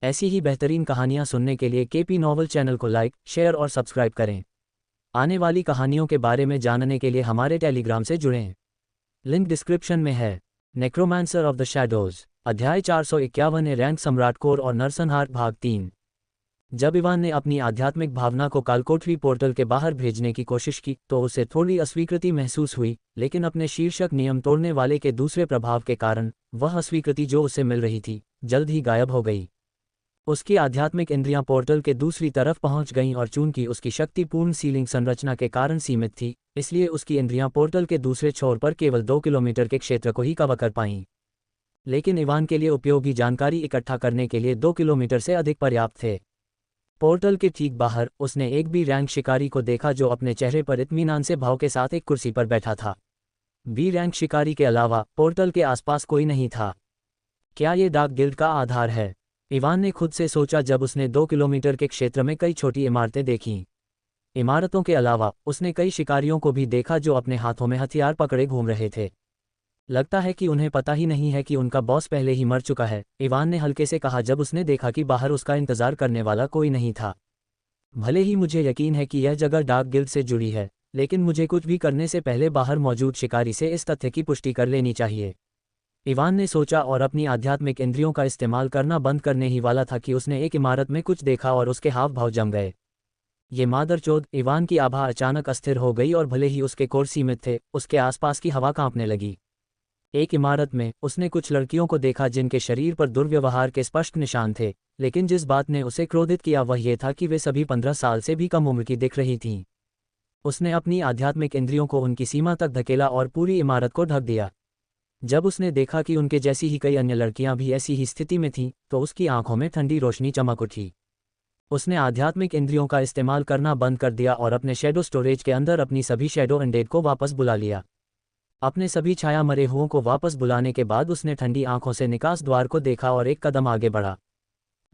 ऐसी ही बेहतरीन कहानियाँ सुनने के लिए केपी नॉवल चैनल को लाइक, शेयर और सब्सक्राइब करें। आने वाली कहानियों के बारे में जानने के लिए हमारे टेलीग्राम से जुड़ें। लिंक डिस्क्रिप्शन में है। नेक्रोमांसर ऑफ द शैडोज, अध्याय 451 रैंक सम्राट कोर और नरसंहार भाग 3। जब इवान ने अपनी आध्यात्मिक भावना को कालकोठरी पोर्टल के बाहर भेजने की कोशिश की तो उसे थोड़ी अस्वीकृति महसूस हुई, लेकिन अपने शीर्षक नियम तोड़ने वाले के दूसरे प्रभाव के कारण वह अस्वीकृति जो उसे मिल रही थी जल्द ही गायब हो गई। उसकी आध्यात्मिक इंद्रियां पोर्टल के दूसरी तरफ पहुंच गईं और चूंकि उसकी शक्तिपूर्ण सीलिंग संरचना के कारण सीमित थी, इसलिए उसकी इंद्रियां पोर्टल के दूसरे छोर पर केवल 2 किलोमीटर के क्षेत्र को ही कवर कर पाईं। लेकिन इवान के लिए उपयोगी जानकारी इकट्ठा करने के लिए 2 किलोमीटर से अधिक पर्याप्त थे। पोर्टल के ठीक बाहर उसने एक बी रैंक शिकारी को देखा जो अपने चेहरे पर इत्मीनान से भाव के साथ एक कुर्सी पर बैठा था। बी रैंक शिकारी के अलावा पोर्टल के आसपास कोई नहीं था। क्या ये डार्क गिल्ड का आधार है? इवान ने खुद से सोचा जब उसने 2 किलोमीटर के क्षेत्र में कई छोटी इमारतें देखीं। इमारतों के अलावा उसने कई शिकारियों को भी देखा जो अपने हाथों में हथियार पकड़े घूम रहे थे। लगता है कि उन्हें पता ही नहीं है कि उनका बॉस पहले ही मर चुका है, इवान ने हल्के से कहा जब उसने देखा कि बाहर उसका इंतजार करने वाला कोई नहीं था। भले ही मुझे यकीन है कि यह जगह डार्क गिल्ड से जुड़ी है, लेकिन मुझे कुछ भी करने से पहले बाहर मौजूद शिकारी से इस तथ्य की पुष्टि कर लेनी चाहिए। इवान ने सोचा और अपनी आध्यात्मिक इंद्रियों का इस्तेमाल करना बंद करने ही वाला था कि उसने एक इमारत में कुछ देखा और उसके हाव भाव जम गए। ये मादरचोद, इवान की आभा अचानक अस्थिर हो गई और भले ही उसके कोर सीमित थे, उसके आसपास की हवा कांपने लगी। एक इमारत में उसने कुछ लड़कियों को देखा जिनके शरीर पर दुर्व्यवहार के स्पष्ट निशान थे, लेकिन जिस बात ने उसे क्रोधित किया वह ये था कि वे सभी 15 साल से भी कम उम्र की दिख रही थीं। उसने अपनी आध्यात्मिक इंद्रियों को उनकी सीमा तक धकेला और पूरी इमारत को ढक दिया। जब उसने देखा कि उनके जैसी ही कई अन्य लड़कियां भी ऐसी ही स्थिति में थीं, तो उसकी आंखों में ठंडी रोशनी चमक उठी। उसने आध्यात्मिक इंद्रियों का इस्तेमाल करना बंद कर दिया और अपने शैडो स्टोरेज के अंदर अपनी सभी शैडो अनडेड को वापस बुला लिया। अपने सभी छाया मरे हुओं को वापस बुलाने के बाद उसने ठंडी आंखों से निकास द्वार को देखा और एक कदम आगे बढ़ा।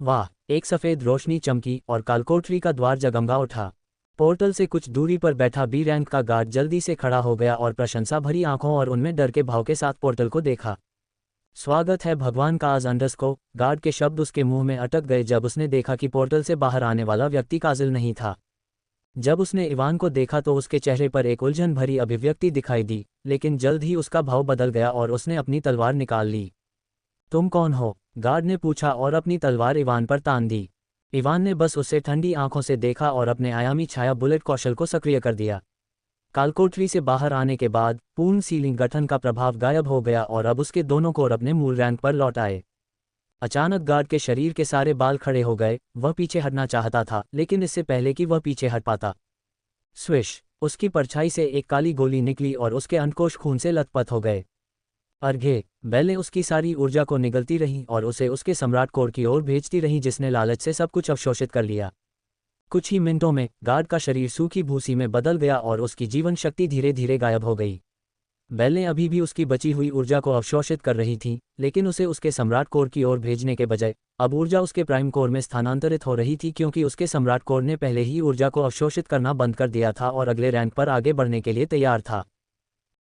वाह! एक सफ़ेद रोशनी चमकी और कालकोठरी का द्वार जगमगा उठा। पोर्टल से कुछ दूरी पर बैठा बी रैंक का गार्ड जल्दी से खड़ा हो गया और प्रशंसा भरी आंखों और उनमें डर के भाव के साथ पोर्टल को देखा। स्वागत है भगवान काज अंडरस्को। गार्ड के शब्द उसके मुंह में अटक गए जब उसने देखा कि पोर्टल से बाहर आने वाला व्यक्ति काजिल नहीं था। जब उसने इवान को देखा तो उसके चेहरे पर एक उलझन भरी अभिव्यक्ति दिखाई दी, लेकिन जल्द ही उसका भाव बदल गया और उसने अपनी तलवार निकाल ली। तुम कौन हो? गार्ड ने पूछा और अपनी तलवार इवान पर तान दी। इवान ने बस उसे ठंडी आंखों से देखा और अपने आयामी छाया बुलेट कौशल को सक्रिय कर दिया। कालकोठरी से बाहर आने के बाद पूर्ण सीलिंग गठन का प्रभाव गायब हो गया और अब उसके दोनों कोर अपने मूल रैंक पर लौट आए। अचानक गार्ड के शरीर के सारे बाल खड़े हो गए। वह पीछे हटना चाहता था, लेकिन इससे पहले कि वह पीछे हट पाता, स्विश! उसकी परछाई से एक काली गोली निकली और उसके अंडकोश खून से लथपथ हो गए। अर्घे! बेलें उसकी सारी ऊर्जा को निगलती रहीं और उसे उसके सम्राट कोर की ओर भेजती रहीं जिसने लालच से सब कुछ अवशोषित कर लिया। कुछ ही मिनटों में गार्ड का शरीर सूखी भूसी में बदल गया और उसकी जीवन शक्ति धीरे धीरे गायब हो गई। बेलें अभी भी उसकी बची हुई ऊर्जा को अवशोषित कर रही थीं, लेकिन उसे उसके सम्राट कोर की ओर भेजने के बजाय अब ऊर्जा उसके प्राइम कोर में स्थानांतरित हो रही थी, क्योंकि उसके सम्राट कोर ने पहले ही ऊर्जा को अवशोषित करना बंद कर दिया था और अगले रैंक पर आगे बढ़ने के लिए तैयार था।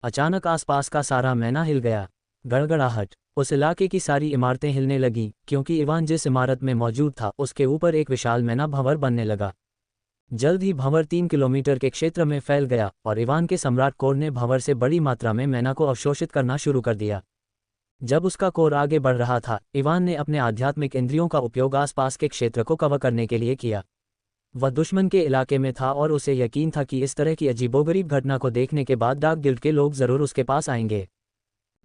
अचानक आसपास का सारा मैना हिल गया। गड़गड़ाहट! उस इलाके की सारी इमारतें हिलने लगीं, क्योंकि इवान जिस इमारत में मौजूद था उसके ऊपर एक विशाल मैना भंवर बनने लगा। जल्द ही भंवर 3 किलोमीटर के क्षेत्र में फैल गया और इवान के सम्राट कोर ने भंवर से बड़ी मात्रा में मैना को अवशोषित करना शुरू कर दिया। जब उसका कोर आगे बढ़ रहा था, इवान ने अपने आध्यात्मिक इंद्रियों का उपयोग आसपास के क्षेत्र को कवर करने के लिए किया। वह दुश्मन के इलाके में था और उसे यकीन था कि इस तरह की अजीबोगरीब घटना को देखने के बाद डार्क गिल्ड के लोग जरूर उसके पास आएंगे।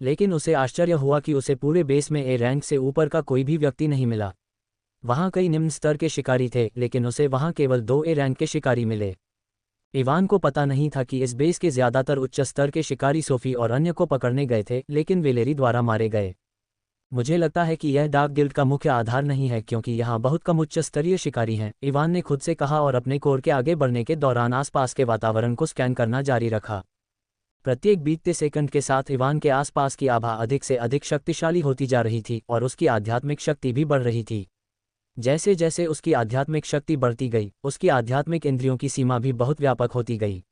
लेकिन उसे आश्चर्य हुआ कि उसे पूरे बेस में ए रैंक से ऊपर का कोई भी व्यक्ति नहीं मिला। वहाँ कई निम्न स्तर के शिकारी थे, लेकिन उसे वहाँ केवल 2 ए रैंक के शिकारी मिले। इवान को पता नहीं था कि इस बेस के ज़्यादातर उच्च स्तर के शिकारी सोफी और अन्य को पकड़ने गए थे, लेकिन वेलेरी द्वारा मारे गए। मुझे लगता है कि यह डार्क गिल्ड का मुख्य आधार नहीं है, क्योंकि यहाँ बहुत कम उच्च स्तरीय शिकारी हैं, इवान ने खुद से कहा और अपने कोर के आगे बढ़ने के दौरान आसपास के वातावरण को स्कैन करना जारी रखा। प्रत्येक बीतते सेकंड के साथ इवान के आसपास की आभा अधिक से अधिक शक्तिशाली होती जा रही थी और उसकी आध्यात्मिक शक्ति भी बढ़ रही थी। जैसे जैसे उसकी आध्यात्मिक शक्ति बढ़ती गई, उसकी आध्यात्मिक इंद्रियों की सीमा भी बहुत व्यापक होती गई।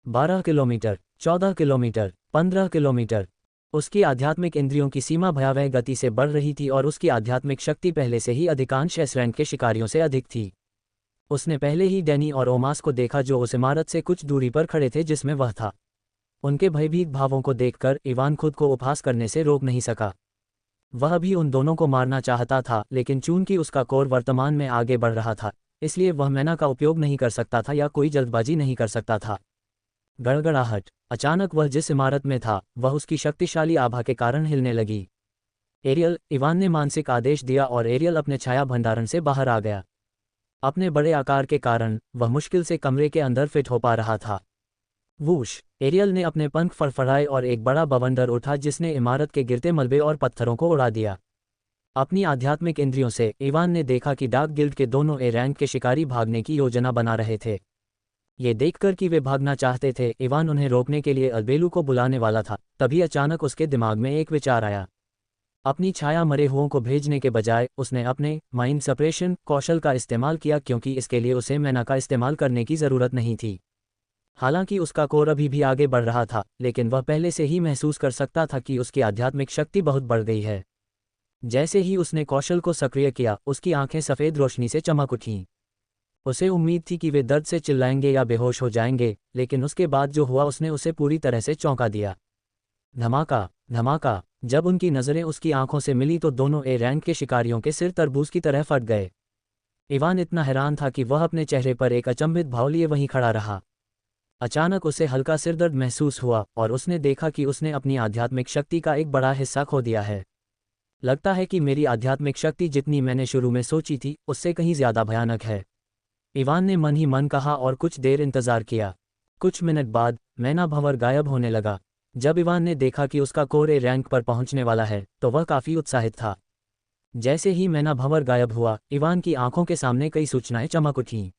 12 किलोमीटर, 14 किलोमीटर, 15 किलोमीटर। उसकी आध्यात्मिक इंद्रियों की सीमा भयावह गति से बढ़ रही थी और उसकी आध्यात्मिक शक्ति पहले से ही अधिकांश एस रैंक के शिकारियों से अधिक थी। उसने पहले ही डैनी और ओमास को देखा जो उस इमारत से कुछ दूरी पर खड़े थे जिसमें वह था। उनके भयभीत भावों को देखकर इवान खुद को उपहास करने से रोक नहीं सका। वह भी उन दोनों को मारना चाहता था, लेकिन चूंकि उसका कोर वर्तमान में आगे बढ़ रहा था, इसलिए वह मैना का उपयोग नहीं कर सकता था या कोई जल्दबाजी नहीं कर सकता था। गड़गड़ाहट। अचानक वह जिस इमारत में था वह उसकी शक्तिशाली आभा के कारण हिलने लगी। एरियल, इवान ने मानसिक आदेश दिया और एरियल अपने छाया भंडारण से बाहर आ गया। अपने बड़े आकार के कारण वह मुश्किल से कमरे के अंदर फिट हो पा रहा था। वूश। एरियल ने अपने पंख फड़फड़ाए और एक बड़ा बवंडर उठा जिसने इमारत के गिरते मलबे और पत्थरों को उड़ा दिया। अपनी आध्यात्मिक इंद्रियों से इवान ने देखा कि डार्क गिल्ड के दोनों ए रैंक के शिकारी भागने की योजना बना रहे थे। ये देखकर कि वे भागना चाहते थे, इवान उन्हें रोकने के लिए अल्बेलू को बुलाने वाला था, तभी अचानक उसके दिमाग में एक विचार आया। अपनी छाया मरे हुओं को भेजने के बजाय उसने अपने माइंड सप्रेशन कौशल का इस्तेमाल किया, क्योंकि इसके लिए उसे मैना का इस्तेमाल करने की ज़रूरत नहीं थी। हालांकि उसका कोर अभी भी आगे बढ़ रहा था, लेकिन वह पहले से ही महसूस कर सकता था कि उसकी आध्यात्मिक शक्ति बहुत बढ़ गई है। जैसे ही उसने कौशल को सक्रिय किया, उसकी आंखें सफ़ेद रोशनी से चमक उठीं। उसे उम्मीद थी कि वे दर्द से चिल्लाएंगे या बेहोश हो जाएंगे, लेकिन उसके बाद जो हुआ उसने उसे पूरी तरह से चौंका दिया। धमाका, धमाका। जब उनकी नज़रें उसकी आंखों से मिली तो दोनों ए रैंक के शिकारियों के सिर तरबूज की तरह फट गए। इवान इतना हैरान था कि वह अपने चेहरे पर एक अचंभित भाव लिए वहीं खड़ा रहा। अचानक उसे हल्का सिरदर्द महसूस हुआ और उसने देखा कि उसने अपनी आध्यात्मिक शक्ति का एक बड़ा हिस्सा खो दिया है। लगता है कि मेरी आध्यात्मिक शक्ति जितनी मैंने शुरू में सोची थी उससे कहीं ज़्यादा भयानक है, इवान ने मन ही मन कहा और कुछ देर इंतजार किया। कुछ मिनट बाद मैना भंवर गायब होने लगा। जब इवान ने देखा कि उसका कोर ए रैंक पर पहुंचने वाला है तो वह काफ़ी उत्साहित था। जैसे ही मैना भंवर गायब हुआ, इवान की आंखों के सामने कई सूचनाएं चमक उठीं।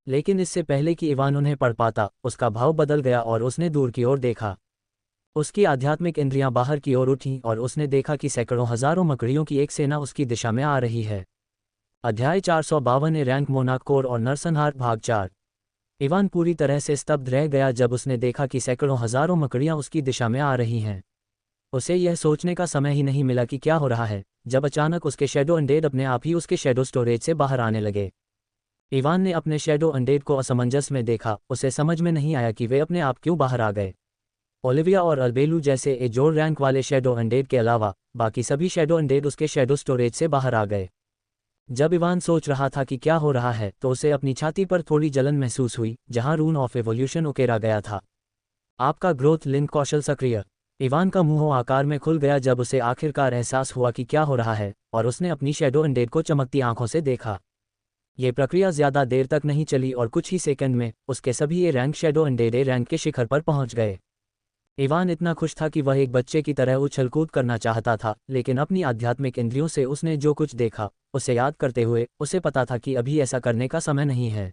लेकिन इससे पहले कि इवान उन्हें पढ़ पाता, उसका भाव बदल गया और उसने दूर की ओर देखा। उसकी आध्यात्मिक इंद्रियां बाहर की ओर उठीं और उसने देखा कि सैकड़ों हजारों मकड़ियों की एक सेना उसकी दिशा में आ रही है। अध्याय 452 ए रैंक मोनाक कोर और नरसंहार भाग 4। इवान पूरी तरह से स्तब्ध रह गया जब उसने देखा कि सैकड़ों हजारों मकड़ियां उसकी दिशा में आ रही हैं। उसे यह सोचने का समय ही नहीं मिला कि क्या हो रहा है, जब अचानक उसके शैडो अनडेड अपने आप ही उसके शैडो स्टोरेज से बाहर आने लगे। इवान ने अपने शैडो अनडेड को असमंजस में देखा। उसे समझ में नहीं आया कि वे अपने आप क्यों बाहर आ गए। ओलिविया और अल्बेलू जैसे ए जोड़ रैंक वाले शैडो अनडेड के अलावा बाकी सभी शैडो अनडेड उसके शैडो स्टोरेज से बाहर आ गए। जब इवान सोच रहा था कि क्या हो रहा है तो उसे अपनी छाती पर थोड़ी जलन महसूस हुई, जहां रून ऑफ एवोल्यूशन उकेरा गया था। आपका ग्रोथ लिंक कौशल सक्रिय। इवान का मुंह आकार में खुल गया जब उसे आखिरकार एहसास हुआ कि क्या हो रहा है, और उसने अपनी शैडो अनडेड को चमकती आंखों से देखा। ये प्रक्रिया ज्यादा देर तक नहीं चली और कुछ ही सेकंड में उसके सभी A rank shadow undead A rank के शिखर पर पहुंच गए। इवान इतना खुश था कि वह एक बच्चे की तरह उछल-कूद करना चाहता था, लेकिन अपनी आध्यात्मिक इंद्रियों से उसने जो कुछ देखा उसे याद करते हुए उसे पता था कि अभी ऐसा करने का समय नहीं है।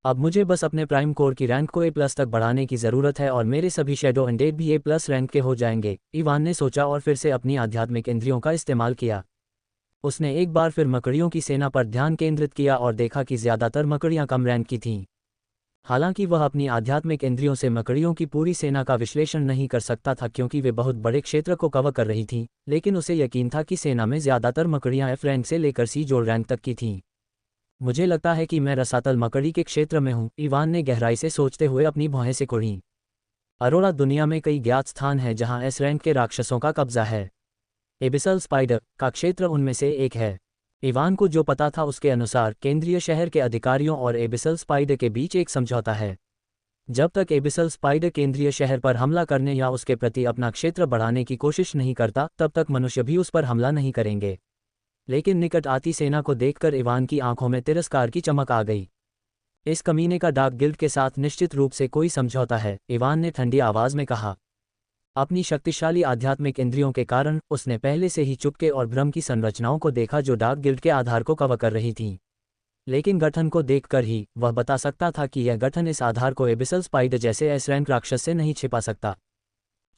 अब मुझे बस अपने प्राइम कोर की रैंक को A+ तक बढ़ाने की ज़रूरत है और मेरे सभी शैडो अनडेड भी A+ रैंक के हो जाएंगे, इवान ने सोचा और फिर से अपनी आध्यात्मिक इंद्रियों का इस्तेमाल किया। उसने एक बार फिर मकड़ियों की सेना पर ध्यान केंद्रित किया और देखा कि ज़्यादातर मकड़ियाँ कम रैंक की थीं। हालांकि वह अपनी आध्यात्मिक इंद्रियों से मकड़ियों की पूरी सेना का विश्लेषण नहीं कर सकता था क्योंकि वे बहुत बड़े क्षेत्र को कवर कर रही थीं, लेकिन उसे यकीन था कि सेना में ज़्यादातर मकड़ियाँ F रैंक से लेकर C जोड़ रैंक तक की थीं। मुझे लगता है कि मैं रसातल मकड़ी के क्षेत्र में हूँ, इवान ने गहराई से सोचते हुए अपनी भौहें से कुढ़ीं। अरोरा दुनिया में कई ज्ञात स्थान हैं जहाँ S रैंक के राक्षसों का कब्जा है। एबिसल स्पाइडर का क्षेत्र उनमें से एक है। इवान को जो पता था उसके अनुसार केंद्रीय शहर के अधिकारियों और एबिसल स्पाइडर के बीच एक समझौता है। जब तक एबिसल स्पाइडर केंद्रीय शहर पर हमला करने या उसके प्रति अपना क्षेत्र बढ़ाने की कोशिश नहीं करता, तब तक मनुष्य भी उस पर हमला नहीं करेंगे। लेकिन निकट आती सेना को देखकर इवान की आंखों में तिरस्कार की चमक आ गई। इस कमीने का डार्क गिल्ड के साथ निश्चित रूप से कोई समझौता है, इवान ने ठंडी आवाज में कहा। अपनी शक्तिशाली आध्यात्मिक इंद्रियों के कारण उसने पहले से ही चुपके और भ्रम की संरचनाओं को देखा जो डार्क गिल्ड के आधार को कवर कर रही थीं। लेकिन गठन को देखकर ही वह बता सकता था कि यह गठन इस आधार को एबिसल स्पाइडर जैसे S रैंक राक्षस से नहीं छिपा सकता।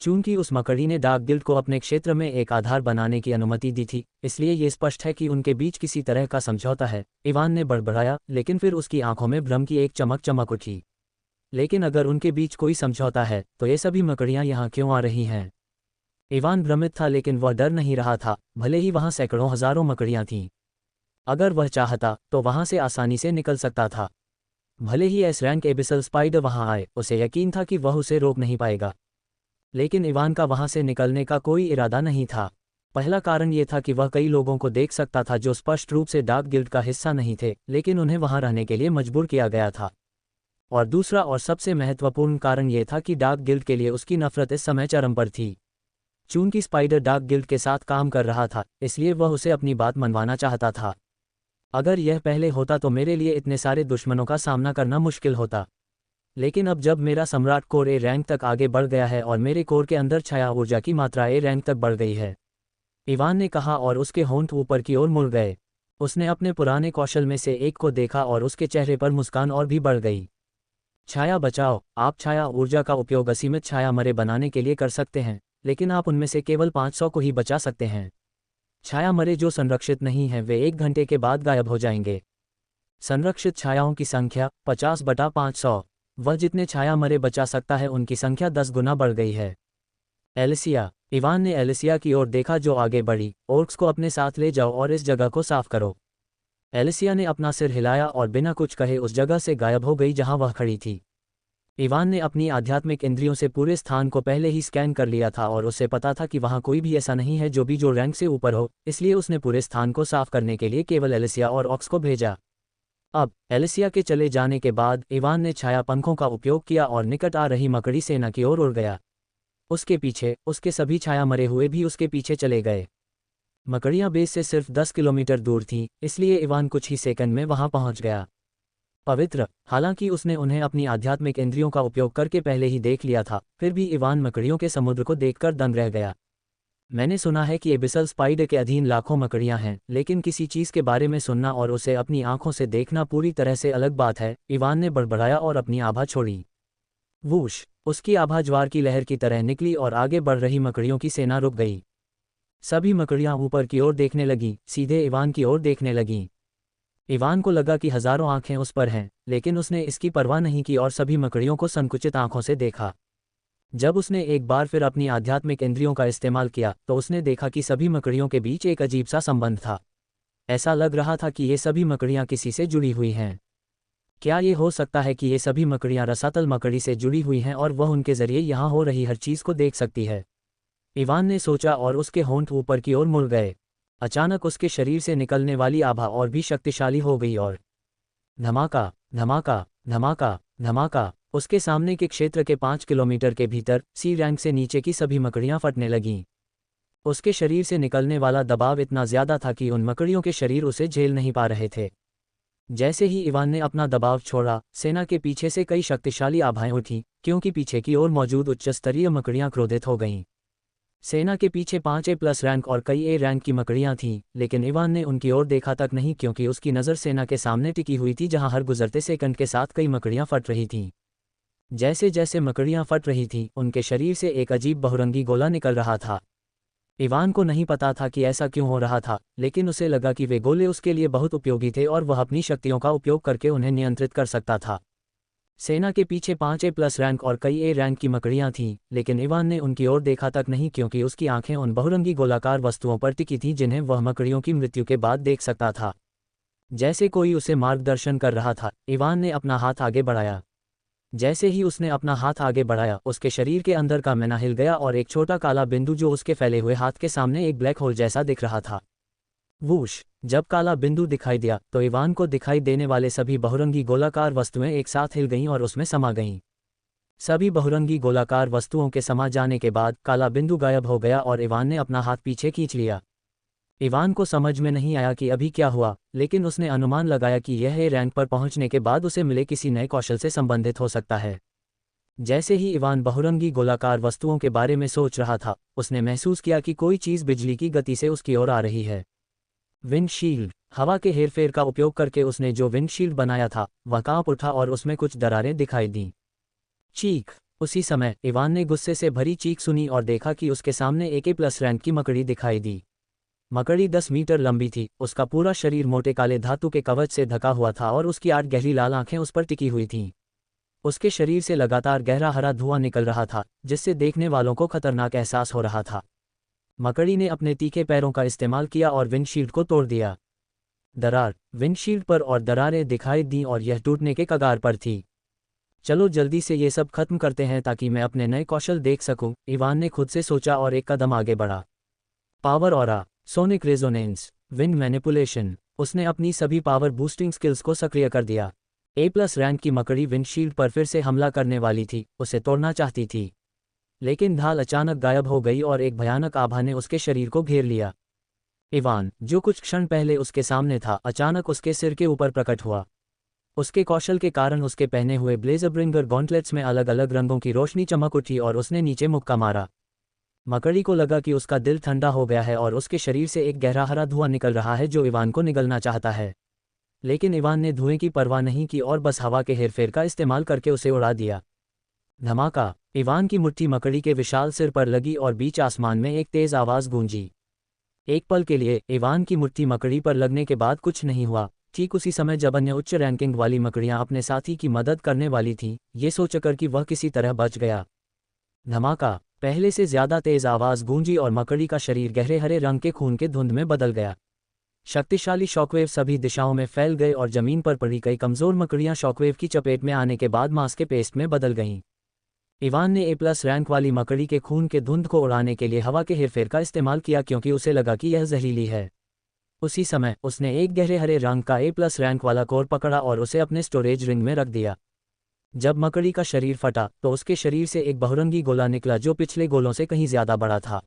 चूंकि उस मकड़ी ने डार्क गिल्ड को अपने क्षेत्र में एक आधार बनाने की अनुमति दी थी, इसलिए ये स्पष्ट है कि उनके बीच किसी तरह का समझौता है, इवान ने बड़बड़ाया, लेकिन फिर उसकी आंखों में भ्रम की एक चमक उठी। लेकिन अगर उनके बीच कोई समझौता है तो ये सभी मकड़ियां यहाँ क्यों आ रही हैं? इवान भ्रमित था, लेकिन वह डर नहीं रहा था, भले ही वहां सैकड़ों हजारों मकड़ियां थीं। अगर वह चाहता तो वहां से आसानी से निकल सकता था। भले ही एस रैंक एबिसल स्पाइडर वहां आए, उसे यकीन था कि वह उसे रोक नहीं पाएगा। लेकिन इवान का वहां से निकलने का कोई इरादा नहीं था। पहला कारण ये था कि वह कई लोगों को देख सकता था जो स्पष्ट रूप से डार्क गिल्ड का हिस्सा नहीं थे, लेकिन उन्हें वहां रहने के लिए मजबूर किया गया था। और दूसरा और सबसे महत्वपूर्ण कारण ये था कि डार्क गिल्ड के लिए उसकी नफरत इस समय चरम पर थी। चूंकि स्पाइडर डार्क गिल्ड के साथ काम कर रहा था, इसलिए वह उसे अपनी बात मनवाना चाहता था। अगर यह पहले होता तो मेरे लिए इतने सारे दुश्मनों का सामना करना मुश्किल होता। लेकिन अब जब मेरा सम्राट कोर ए रैंक तक आगे बढ़ गया है और मेरे कोर के अंदर छाया ऊर्जा की मात्रा ए रैंक तक बढ़ गई है, इवान ने कहा, और उसके होंठ ऊपर की ओर मुड़ गए। उसने अपने पुराने कौशल में से एक को देखा और उसके चेहरे पर मुस्कान और भी बढ़ गई। छाया बचाओ। आप छाया ऊर्जा का उपयोग असीमित छाया मरे बनाने के लिए कर सकते हैं, लेकिन आप उनमें से केवल 500 को ही बचा सकते हैं। छाया मरे जो संरक्षित नहीं हैं वे 1 घंटे के बाद गायब हो जाएंगे। संरक्षित छायाओं की संख्या 50/500। वह जितने छाया मरे बचा सकता है उनकी संख्या 10 गुना बढ़ गई है। एलिसिया। इवान ने एलिसिया की ओर देखा जो आगे बढ़ी। ओर्क्स को अपने साथ ले जाओ और इस जगह को साफ करो। एलिसिया ने अपना सिर हिलाया और बिना कुछ कहे उस जगह से गायब हो गई जहां वह खड़ी थी। इवान ने अपनी आध्यात्मिक इंद्रियों से पूरे स्थान को पहले ही स्कैन कर लिया था और उसे पता था कि वहां कोई भी ऐसा नहीं है जो रैंक से ऊपर हो, इसलिए उसने पूरे स्थान को साफ करने के लिए केवल एलिसिया और ऑक्स को भेजा। अब एलिसिया के चले जाने के बाद इवान ने छाया पंखों का उपयोग किया और निकट आ रही मकड़ी सेना की ओर उड़ गया। उसके पीछे उसके सभी छाया मरे हुए भी उसके पीछे चले गए। मकड़ियां बेस से सिर्फ 10 किलोमीटर दूर थीं, इसलिए इवान कुछ ही सेकंड में वहां पहुंच गया। पवित्र। हालांकि उसने उन्हें अपनी आध्यात्मिक इंद्रियों का उपयोग करके पहले ही देख लिया था, फिर भी इवान मकड़ियों के समुद्र को देखकर दंग रह गया। मैंने सुना है कि एबिसल स्पाइडर के अधीन लाखों मकड़ियां हैं, लेकिन किसी चीज के बारे में सुनना और उसे अपनी आंखों से देखना पूरी तरह से अलग बात है। इवान ने बड़बड़ाया और अपनी आभा छोड़ी। वूश। उसकी आभा ज्वार की लहर की तरह निकली और आगे बढ़ रही मकड़ियों की सेना रुक गई। सभी मकड़ियां ऊपर की ओर देखने लगीं, सीधे इवान की ओर देखने लगीं। इवान को लगा कि हजारों आंखें उस पर हैं, लेकिन उसने इसकी परवाह नहीं की और सभी मकड़ियों को संकुचित आंखों से देखा। जब उसने एक बार फिर अपनी आध्यात्मिक इंद्रियों का इस्तेमाल किया तो उसने देखा कि सभी मकड़ियों के बीच एक अजीब सा संबंध था। ऐसा लग रहा था कि ये सभी मकड़ियां किसी से जुड़ी हुई हैं। क्या ये हो सकता है कि ये सभी मकड़ियां रसातल मकड़ी से जुड़ी हुई हैं और वह उनके जरिए यहाँ हो रही हर चीज को देख सकती है? इवान ने सोचा और उसके होंठ ऊपर की ओर मुड़ गए। अचानक उसके शरीर से निकलने वाली आभा और भी शक्तिशाली हो गई और धमाका, धमाका, धमाका, धमाका। उसके सामने के क्षेत्र के 5 किलोमीटर के भीतर सी रैंक से नीचे की सभी मकड़ियां फटने लगीं। उसके शरीर से निकलने वाला दबाव इतना ज्यादा था कि उन मकड़ियों के शरीर उसे झेल नहीं पा रहे थे। जैसे ही इवान ने अपना दबाव छोड़ा, सेना के पीछे से कई शक्तिशाली आभाएं उठीं, क्योंकि पीछे की ओर मौजूद उच्च स्तरीय मकड़ियां क्रोधित हो गईं। सेना के पीछे 5 A+ रैंक और कई A रैंक की मकड़ियां थीं, लेकिन इवान ने उनकी ओर देखा तक नहीं, क्योंकि उसकी नज़र सेना के सामने टिकी हुई थी जहां हर गुजरते सेकंड के साथ कई मकड़ियां फट रही थीं। जैसे जैसे मकड़ियां फट रही थीं, उनके शरीर से एक अजीब बहुरंगी गोला निकल रहा था। इवान को नहीं पता था कि ऐसा क्यों हो रहा था, लेकिन उसे लगा कि वे गोले उसके लिए बहुत उपयोगी थे और वह अपनी शक्तियों का उपयोग करके उन्हें नियंत्रित कर सकता था। सेना के पीछे 5 A+ रैंक और कई A रैंक की मकड़ियां थीं, लेकिन इवान ने उनकी ओर देखा तक नहीं, क्योंकि उसकी आंखें उन बहुरंगी गोलाकार वस्तुओं पर टिकी थीं जिन्हें वह मकड़ियों की मृत्यु के बाद देख सकता था। जैसे कोई उसे मार्गदर्शन कर रहा था, इवान ने अपना हाथ आगे बढ़ाया। जैसे ही उसने अपना हाथ आगे बढ़ाया, उसके शरीर के अंदर का मैना हिल गया और एक छोटा काला बिंदु जो उसके फैले हुए हाथ के सामने एक ब्लैक होल जैसा दिख रहा था। वूश। जब काला बिंदु दिखाई दिया तो इवान को दिखाई देने वाले सभी बहुरंगी गोलाकार वस्तुएं एक साथ हिल गईं और उसमें समा गईं। सभी बहुरंगी गोलाकार वस्तुओं के समा जाने के बाद काला बिंदु गायब हो गया और इवान ने अपना हाथ पीछे खींच लिया। इवान को समझ में नहीं आया कि अभी क्या हुआ, लेकिन उसने अनुमान लगाया कि यह A रैंक पर पहुंचने के बाद उसे मिले किसी नए कौशल से संबंधित हो सकता है। जैसे ही इवान बहुरंगी गोलाकार वस्तुओं के बारे में सोच रहा था, उसने महसूस किया कि कोई चीज़ बिजली की गति से उसकी ओर आ रही है। विंडशील्ड। हवा के हेरफेर का उपयोग करके उसने जो विंडशील्ड बनाया था वह कांप उठा और उसमें कुछ दरारें दिखाई दीं। चीख। उसी समय इवान ने गुस्से से भरी चीख सुनी और देखा कि उसके सामने एक A+ रैंक की मकड़ी दिखाई दी। मकड़ी 10 मीटर लंबी थी, उसका पूरा शरीर मोटे काले धातु के कवच से ढका हुआ था और उसकी 8 गहरी लाल आंखें उस पर टिकी हुई थीं। उसके शरीर से लगातार गहरा हरा धुआं निकल रहा था, जिससे देखने वालों को खतरनाक एहसास हो रहा था। मकड़ी ने अपने तीखे पैरों का इस्तेमाल किया और विंडशील्ड को तोड़ दिया। दरार विंडशील्ड पर और दरारें दिखाई दीं और यह टूटने के कगार पर थी। चलो जल्दी से ये सब खत्म करते हैं ताकि मैं अपने नए कौशल देख सकूं, इवान ने खुद से सोचा और एक कदम आगे बढ़ा। Power aura, sonic resonance, wind manipulation. उसने अपनी सभी पावर बूस्टिंग स्किल्स को सक्रिय कर दिया। A+ रैंक की मकड़ी विंडशील्ड पर फिर से हमला करने वाली थी, उसे तोड़ना चाहती थी। लेकिन ढाल अचानक गायब हो गई और एक भयानक आभा ने उसके शरीर को घेर लिया। इवान, जो कुछ क्षण पहले उसके सामने था, अचानक उसके सिर के ऊपर प्रकट हुआ। उसके कौशल के कारण उसके पहने हुए ब्लेजरब्रिंगर गॉन्टलेट्स में अलग अलग रंगों की रोशनी चमक उठी और उसने नीचे मुक्का मारा। मकड़ी को लगा कि उसका दिल ठंडा हो गया है और उसके शरीर से एक गहरा हरा धुआं निकल रहा है जो इवान को निगलना चाहता है। लेकिन इवान ने धुएं की परवाह नहीं की और बस हवा के हेरफेर का इस्तेमाल करके उसे उड़ा दिया। धमाका, इवान की मुट्ठी मकड़ी के विशाल सिर पर लगी और बीच आसमान में एक तेज आवाज गूंजी। एक पल के लिए इवान की मुट्ठी मकड़ी पर लगने के बाद कुछ नहीं हुआ। ठीक उसी समय जब अन्य उच्च रैंकिंग वाली मकड़ियां अपने साथी की मदद करने वाली थीं, ये सोचकर कि वह किसी तरह बच गया। धमाका, पहले से ज्यादा तेज आवाज गूंजी और मकड़ी का शरीर गहरे हरे रंग के खून के धुंध में बदल गया। शक्तिशाली शॉकवेव सभी दिशाओं में फैल गए और जमीन पर पड़ी कई कमजोर मकड़ियां शॉकवेव की चपेट में आने के बाद मांस के पेस्ट में बदल गईं। इवान ने A+ रैंक वाली मकड़ी के खून के धुंध को उड़ाने के लिए हवा के हेरफेर का इस्तेमाल किया क्योंकि उसे लगा कि यह जहरीली है। उसी समय उसने एक गहरे हरे रंग का A+ रैंक वाला कोर पकड़ा और उसे अपने स्टोरेज रिंग में रख दिया। जब मकड़ी का शरीर फटा तो उसके शरीर से एक बहुरंगी गोला निकला जो पिछले गोलों से कहीं ज्यादा बड़ा था।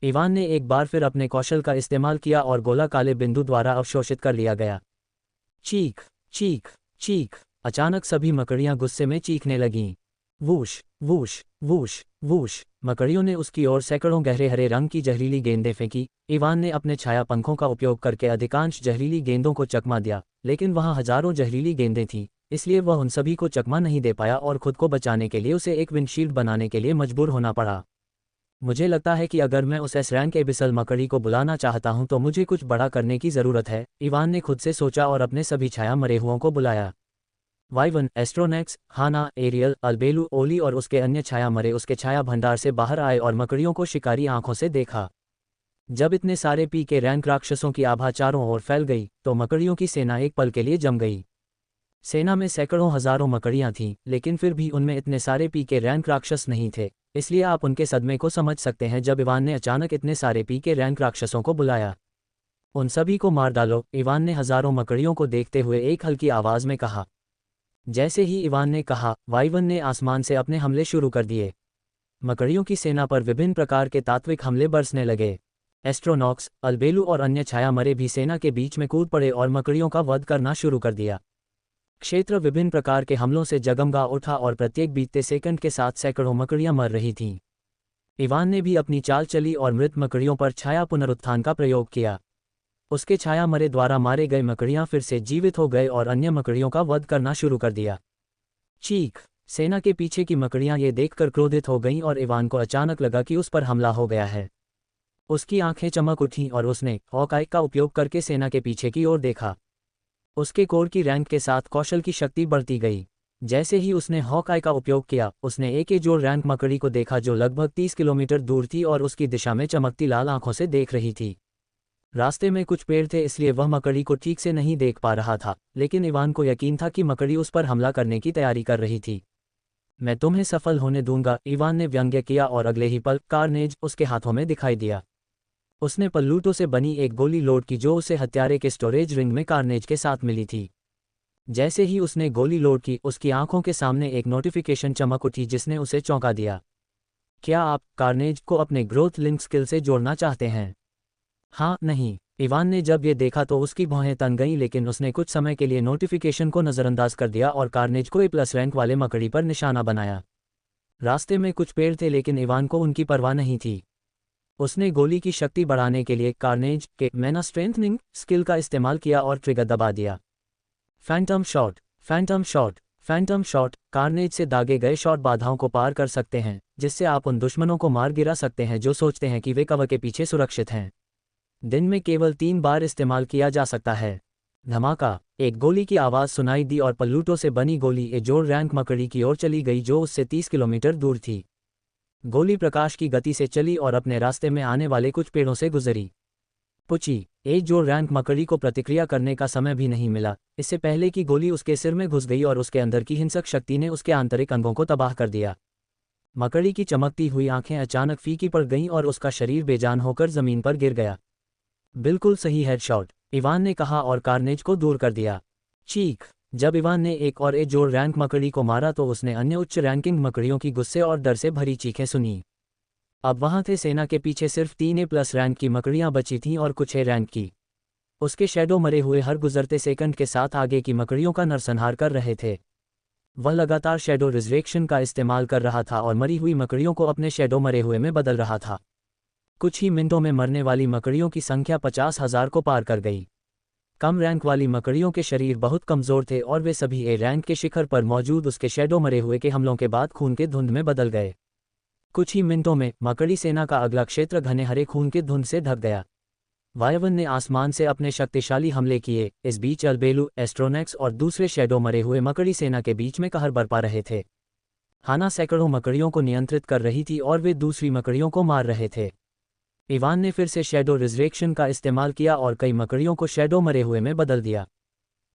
इवान ने एक बार फिर अपने कौशल का इस्तेमाल किया और गोला काले बिंदु द्वारा अवशोषित कर लिया गया। चीख चीख चीख, अचानक सभी मकड़ियां गुस्से में चीखने लगीं। वूश वूश वूश वूश, मकड़ियों ने उसकी ओर सैकड़ों गहरे हरे रंग की जहरीली गेंदें फेंकी। इवान ने अपने छाया पंखों का उपयोग करके अधिकांश जहरीली गेंदों को चकमा दिया, लेकिन वहां हजारों जहरीली गेंदें थीं, इसलिए वह उन सभी को चकमा नहीं दे पाया और खुद को बचाने के लिए उसे एक विंडशील्ड बनाने के लिए मजबूर होना पड़ा। मुझे लगता है कि अगर मैं उस S रैंक एबिसल मकड़ी को बुलाना चाहता हूं तो मुझे कुछ बड़ा करने की ज़रूरत है, इवान ने खुद से सोचा और अपने सभी छाया मरे हुओं को बुलाया। वाइवन, एस्ट्रोनेक्स, हाना, एरियल, अल्बेलू, ओली और उसके अन्य छाया मरे उसके छाया भंडार से बाहर आए और मकड़ियों को शिकारी आंखों से देखा। जब इतने सारे P के रैंक राक्षसों की आभा चारों ओर फैल गई तो मकड़ियों की सेना एक पल के लिए जम गई। सेना में सैकड़ों हजारों मकड़ियां थीं, लेकिन फिर भी उनमें इतने सारे P के रैंक राक्षस नहीं थे, इसलिए आप उनके सदमे को समझ सकते हैं जब इवान ने अचानक इतने सारे P के रैंक राक्षसों को बुलाया। उन सभी को मार डालो, इवान ने हजारों मकड़ियों को देखते हुए एक हल्की आवाज में कहा। जैसे ही इवान ने कहा, वाइवन ने आसमान से अपने हमले शुरू कर दिए। मकड़ियों की सेना पर विभिन्न प्रकार के तात्विक हमले बरसने लगे। एस्ट्रोनॉक्स, अल्बेलू और अन्य छाया मरे भी सेना के बीच में कूद पड़े और मकड़ियों का वध करना शुरू कर दिया। क्षेत्र विभिन्न प्रकार के हमलों से जगमगा उठा और प्रत्येक बीतते सेकंड के साथ सैकड़ों मकड़ियां मर रही थीं। इवान ने भी अपनी चाल चली और मृत मकड़ियों पर छाया पुनरुत्थान का प्रयोग किया। उसके छाया मरे द्वारा मारे गए मकड़ियां फिर से जीवित हो गए और अन्य मकड़ियों का वध करना शुरू कर दिया। चीख, सेना के पीछे की मकड़ियां ये देखकर क्रोधित हो गईं और इवान को अचानक लगा कि उस पर हमला हो गया है। उसकी आंखें चमक उठीं और उसने हॉकाई का उपयोग करके सेना के पीछे की ओर देखा। उसके कोर की रैंक के साथ कौशल की शक्ति बढ़ती गई। जैसे ही उसने हॉकाई का उपयोग किया, उसने एक जोड़ रैंक मकड़ी को देखा जो लगभग 30 किलोमीटर दूर थी और उसकी दिशा में चमकती लाल आंखों से देख रही थी। रास्ते में कुछ पेड़ थे इसलिए वह मकड़ी को ठीक से नहीं देख पा रहा था, लेकिन इवान को यकीन था कि मकड़ी उस पर हमला करने की तैयारी कर रही थी। मैं तुम्हें सफल होने दूंगा, इवान ने व्यंग्य किया और अगले ही पल कार्नेज उसके हाथों में दिखाई दिया। उसने पल्लूटों से बनी एक गोली लोड की जो उसे हत्यारे के स्टोरेज रिंग में कार्नेज के साथ मिली थी। जैसे ही उसने गोली लोड की, उसकी आंखों के सामने एक नोटिफिकेशन चमक उठी जिसने उसे चौंका दिया। क्या आप कार्नेज को अपने ग्रोथ लिंक स्किल से जोड़ना चाहते हैं? हाँ, नहीं। इवान ने जब ये देखा तो उसकी भौहें तन गईं, लेकिन उसने कुछ समय के लिए नोटिफिकेशन को नज़रअंदाज कर दिया और कार्नेज को A+ रैंक वाले मकड़ी पर निशाना बनाया। रास्ते में कुछ पेड़ थे लेकिन इवान को उनकी परवाह नहीं थी। उसने गोली की शक्ति बढ़ाने के लिए कार्नेज के मैना स्ट्रेंथनिंग स्किल का इस्तेमाल किया और ट्रिगर दबा दिया। Phantom shot, Phantom shot, Phantom shot. Carnage से दागे गए शॉट बाधाओं को पार कर सकते हैं, जिससे आप उन दुश्मनों को मार गिरा सकते हैं जो सोचते हैं कि वे कवर के पीछे सुरक्षित हैं। दिन में केवल 3 बार इस्तेमाल किया जा सकता है। धमाका, एक गोली की आवाज़ सुनाई दी और पल्लूटों से बनी गोली एक जोड़ रैंक मकड़ी की ओर चली गई जो उससे 30 किलोमीटर दूर थी। गोली प्रकाश की गति से चली और अपने रास्ते में आने वाले कुछ पेड़ों से गुजरी। पुची, एक जो रैंक मकड़ी को प्रतिक्रिया करने का समय भी नहीं मिला, इससे पहले कि गोली उसके सिर में घुस गई और उसके अंदर की हिंसक शक्ति ने उसके आंतरिक अंगों को तबाह कर दिया। मकड़ी की चमकती हुई आंखें अचानक फीकी पड़ गईं और उसका शरीर बेजान होकर जमीन पर गिर गया। बिल्कुल सही हेडशॉट, इवान ने कहा और कार्नेज को दूर कर दिया। चीख। जब इवान ने एक और एक जोड़ रैंक मकड़ी को मारा तो उसने अन्य उच्च रैंकिंग मकड़ियों की गुस्से और डर से भरी चीखें सुनी। अब वहां थे सेना के पीछे सिर्फ 3A+ रैंक की मकड़ियां बची थीं और कुछ A रैंक की। उसके शैडो मरे हुए हर गुजरते सेकंड के साथ आगे की मकड़ियों का नरसंहार कर रहे थे। वह लगातार शैडो रिजरेक्शन का इस्तेमाल कर रहा था और मरी हुई मकड़ियों को अपने शैडो मरे हुए में बदल रहा था। कुछ ही मिनटों में मरने वाली मकड़ियों की संख्या 50,000 को पार कर गई। कम रैंक वाली मकड़ियों के शरीर बहुत कमज़ोर थे और वे सभी A रैंक के शिखर पर मौजूद उसके शैडो मरे हुए के हमलों के बाद खून के धुंध में बदल गए। कुछ ही मिनटों में मकड़ी सेना का अगला क्षेत्र घने हरे खून के धुंध से ढक गया। वायवन ने आसमान से अपने शक्तिशाली हमले किए। इस बीच अल्बेलू, एस्ट्रोनेक्स और दूसरे शैडो मरे हुए मकड़ी सेना के बीच में कहर बरपा रहे थे। हाना सैकड़ों मकड़ियों को नियंत्रित कर रही थी और वे दूसरी मकड़ियों को मार रहे थे। इवान ने फिर से शैडो रिजरेक्शन का इस्तेमाल किया और कई मकड़ियों को शैडो मरे हुए में बदल दिया।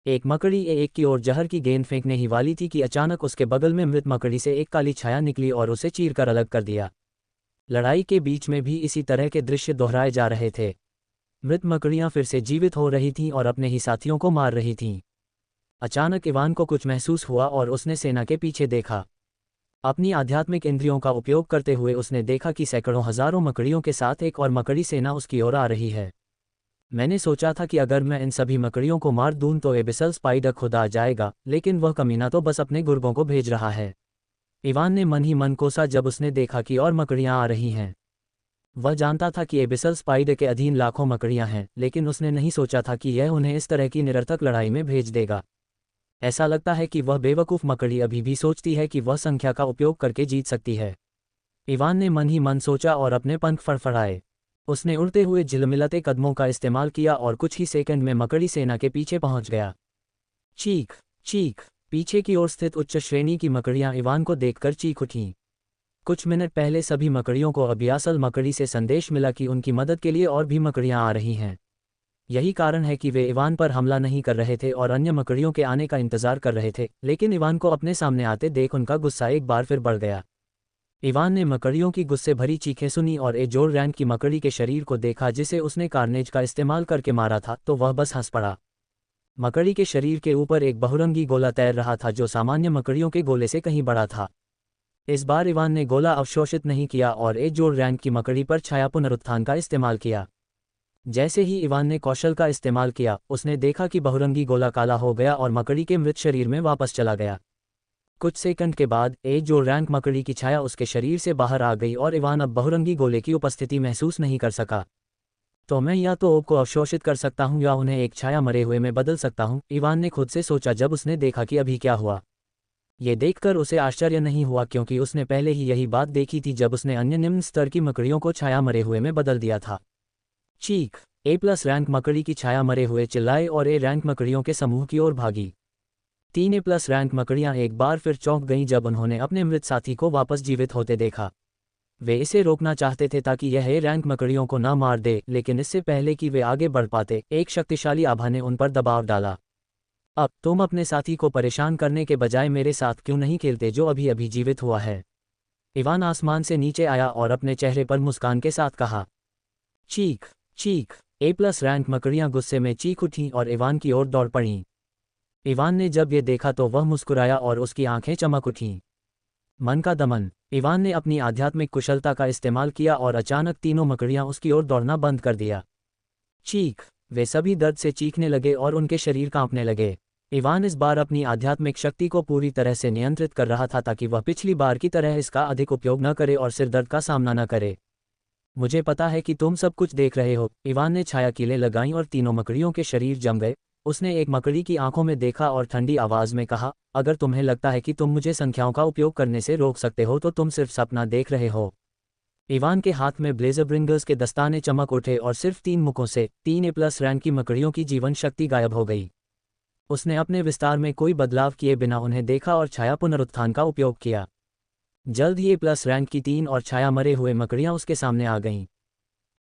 एक मकड़ी एक की ओर जहर की गेंद फेंकने ही वाली थी कि अचानक उसके बगल में मृत मकड़ी से एक काली छाया निकली और उसे चीरकर अलग कर दिया। लड़ाई के बीच में भी इसी तरह के दृश्य दोहराए जा रहे थे। मृत मकड़ियां फिर से जीवित हो रही थीं और अपने ही साथियों को मार रही थीं। अचानक इवान को कुछ महसूस हुआ और उसने सेना के पीछे देखा। अपनी आध्यात्मिक इंद्रियों का उपयोग करते हुए उसने देखा कि सैकड़ों हजारों मकड़ियों के साथ एक और मकड़ी सेना उसकी ओर आ रही है। मैंने सोचा था कि अगर मैं इन सभी मकड़ियों को मार दूं तो एबिसल स्पाइडर खुद आ जाएगा, लेकिन वह कमीना तो बस अपने गुर्गों को भेज रहा है। इवान ने मन ही मन कोसा जब उसने देखा कि और मकड़ियां आ रही हैं। वह जानता था कि एबिसल स्पाइडर के अधीन लाखों मकड़ियां हैं, लेकिन उसने नहीं सोचा था कि यह उन्हें इस तरह की निरर्थक लड़ाई में भेज देगा। ऐसा लगता है कि वह बेवकूफ़ मकड़ी अभी भी सोचती है कि वह संख्या का उपयोग करके जीत सकती है। इवान ने मन ही मन सोचा और अपने पंख फड़फड़ाए। उसने उड़ते हुए झिलमिलाते कदमों का इस्तेमाल किया और कुछ ही सेकंड में मकड़ी सेना के पीछे पहुंच गया। चीख चीख। पीछे की ओर स्थित उच्च श्रेणी की मकड़ियां इवान को देखकर चीख उठीं। कुछ मिनट पहले सभी मकड़ियों को अबियासल मकड़ी से संदेश मिला कि उनकी मदद के लिए और भी मकड़ियां आ रही हैं। यही कारण है कि वे इवान पर हमला नहीं कर रहे थे और अन्य मकड़ियों के आने का इंतजार कर रहे थे, लेकिन इवान को अपने सामने आते देख उनका गुस्सा एक बार फिर बढ़ गया। इवान ने मकड़ियों की गुस्से भरी चीखें सुनी और एजोर रैंक की मकड़ी के शरीर को देखा जिसे उसने कार्नेज का इस्तेमाल करके मारा था, तो वह बस हंस पड़ा। मकड़ी के शरीर के ऊपर एक बहुरंगी गोला तैर रहा था जो सामान्य मकड़ियों के गोले से कहीं बड़ा था। इस बार इवान ने गोला अवशोषित नहीं किया और एजोर रैंक की मकड़ी पर छाया पुनरुत्थान का इस्तेमाल किया। जैसे ही इवान ने कौशल का इस्तेमाल किया, उसने देखा कि बहुरंगी गोला काला हो गया और मकड़ी के मृत शरीर में वापस चला गया। कुछ सेकंड के बाद एजोर रैंक मकड़ी की छाया उसके शरीर से बाहर आ गई और इवान अब बहुरंगी गोले की उपस्थिति महसूस नहीं कर सका। तो मैं या तो ओब को अवशोषित कर सकता हूं या उन्हें एक छाया मरे हुए में बदल सकता हूं, इवान ने खुद से सोचा जब उसने देखा कि अभी क्या हुआ। ये देखकर उसे आश्चर्य नहीं हुआ क्योंकि उसने पहले ही यही बात देखी थी जब उसने अन्य निम्न स्तर की मकड़ियों को छाया मरे हुए में बदल दिया था। चीख। A+ रैंक मकड़ी की छाया मरे हुए चिल्लाए और A रैंक मकड़ियों के समूह की ओर भागी। 3A+ रैंक मकड़ियां एक बार फिर चौंक गईं जब उन्होंने अपने मृत साथी को वापस जीवित होते देखा। वे इसे रोकना चाहते थे ताकि यह A रैंक मकड़ियों को न मार दे, लेकिन इससे पहले कि वे आगे बढ़ पाते, एक शक्तिशाली आभा ने उन पर दबाव डाला। अब तुम अपने साथी को परेशान करने के बजाय मेरे साथ क्यों नहीं खेलते जो अभी अभी जीवित हुआ है? इवान आसमान से नीचे आया और अपने चेहरे पर मुस्कान के साथ कहा। चीख चीख। A+ रैंक मकड़ियां गुस्से में चीख उठीं और इवान की ओर दौड़ पड़ीं। इवान ने जब ये देखा तो वह मुस्कुराया और उसकी आंखें चमक उठीं। मन का दमन। इवान ने अपनी आध्यात्मिक कुशलता का इस्तेमाल किया और अचानक तीनों मकड़ियां उसकी ओर दौड़ना बंद कर दिया। चीख। वे सभी दर्द से चीखने लगे और उनके शरीर कांपने लगे। इवान इस बार अपनी आध्यात्मिक शक्ति को पूरी तरह से नियंत्रित कर रहा था ताकि वह पिछली बार की तरह इसका अधिक उपयोग न करे और सिरदर्द का सामना न करे। मुझे पता है कि तुम सब कुछ देख रहे हो, इवान ने छाया कीलें लगाईं और तीनों मकड़ियों के शरीर जम गए। उसने एक मकड़ी की आंखों में देखा और ठंडी आवाज में कहा, अगर तुम्हें लगता है कि तुम मुझे संख्याओं का उपयोग करने से रोक सकते हो तो तुम सिर्फ सपना देख रहे हो। इवान के हाथ में ब्लेजर ब्रिंगर्स के दस्ताने चमक उठे और सिर्फ 3 मुखों से 3A+ रैंक की मकड़ियों की जीवन शक्ति गायब हो गई। उसने अपने विस्तार में कोई बदलाव किए बिना उन्हें देखा और छाया पुनरुत्थान का उपयोग किया। जल्द ही A+ रैंक की 3 और छाया मरे हुए मकड़ियां उसके सामने आ गईं।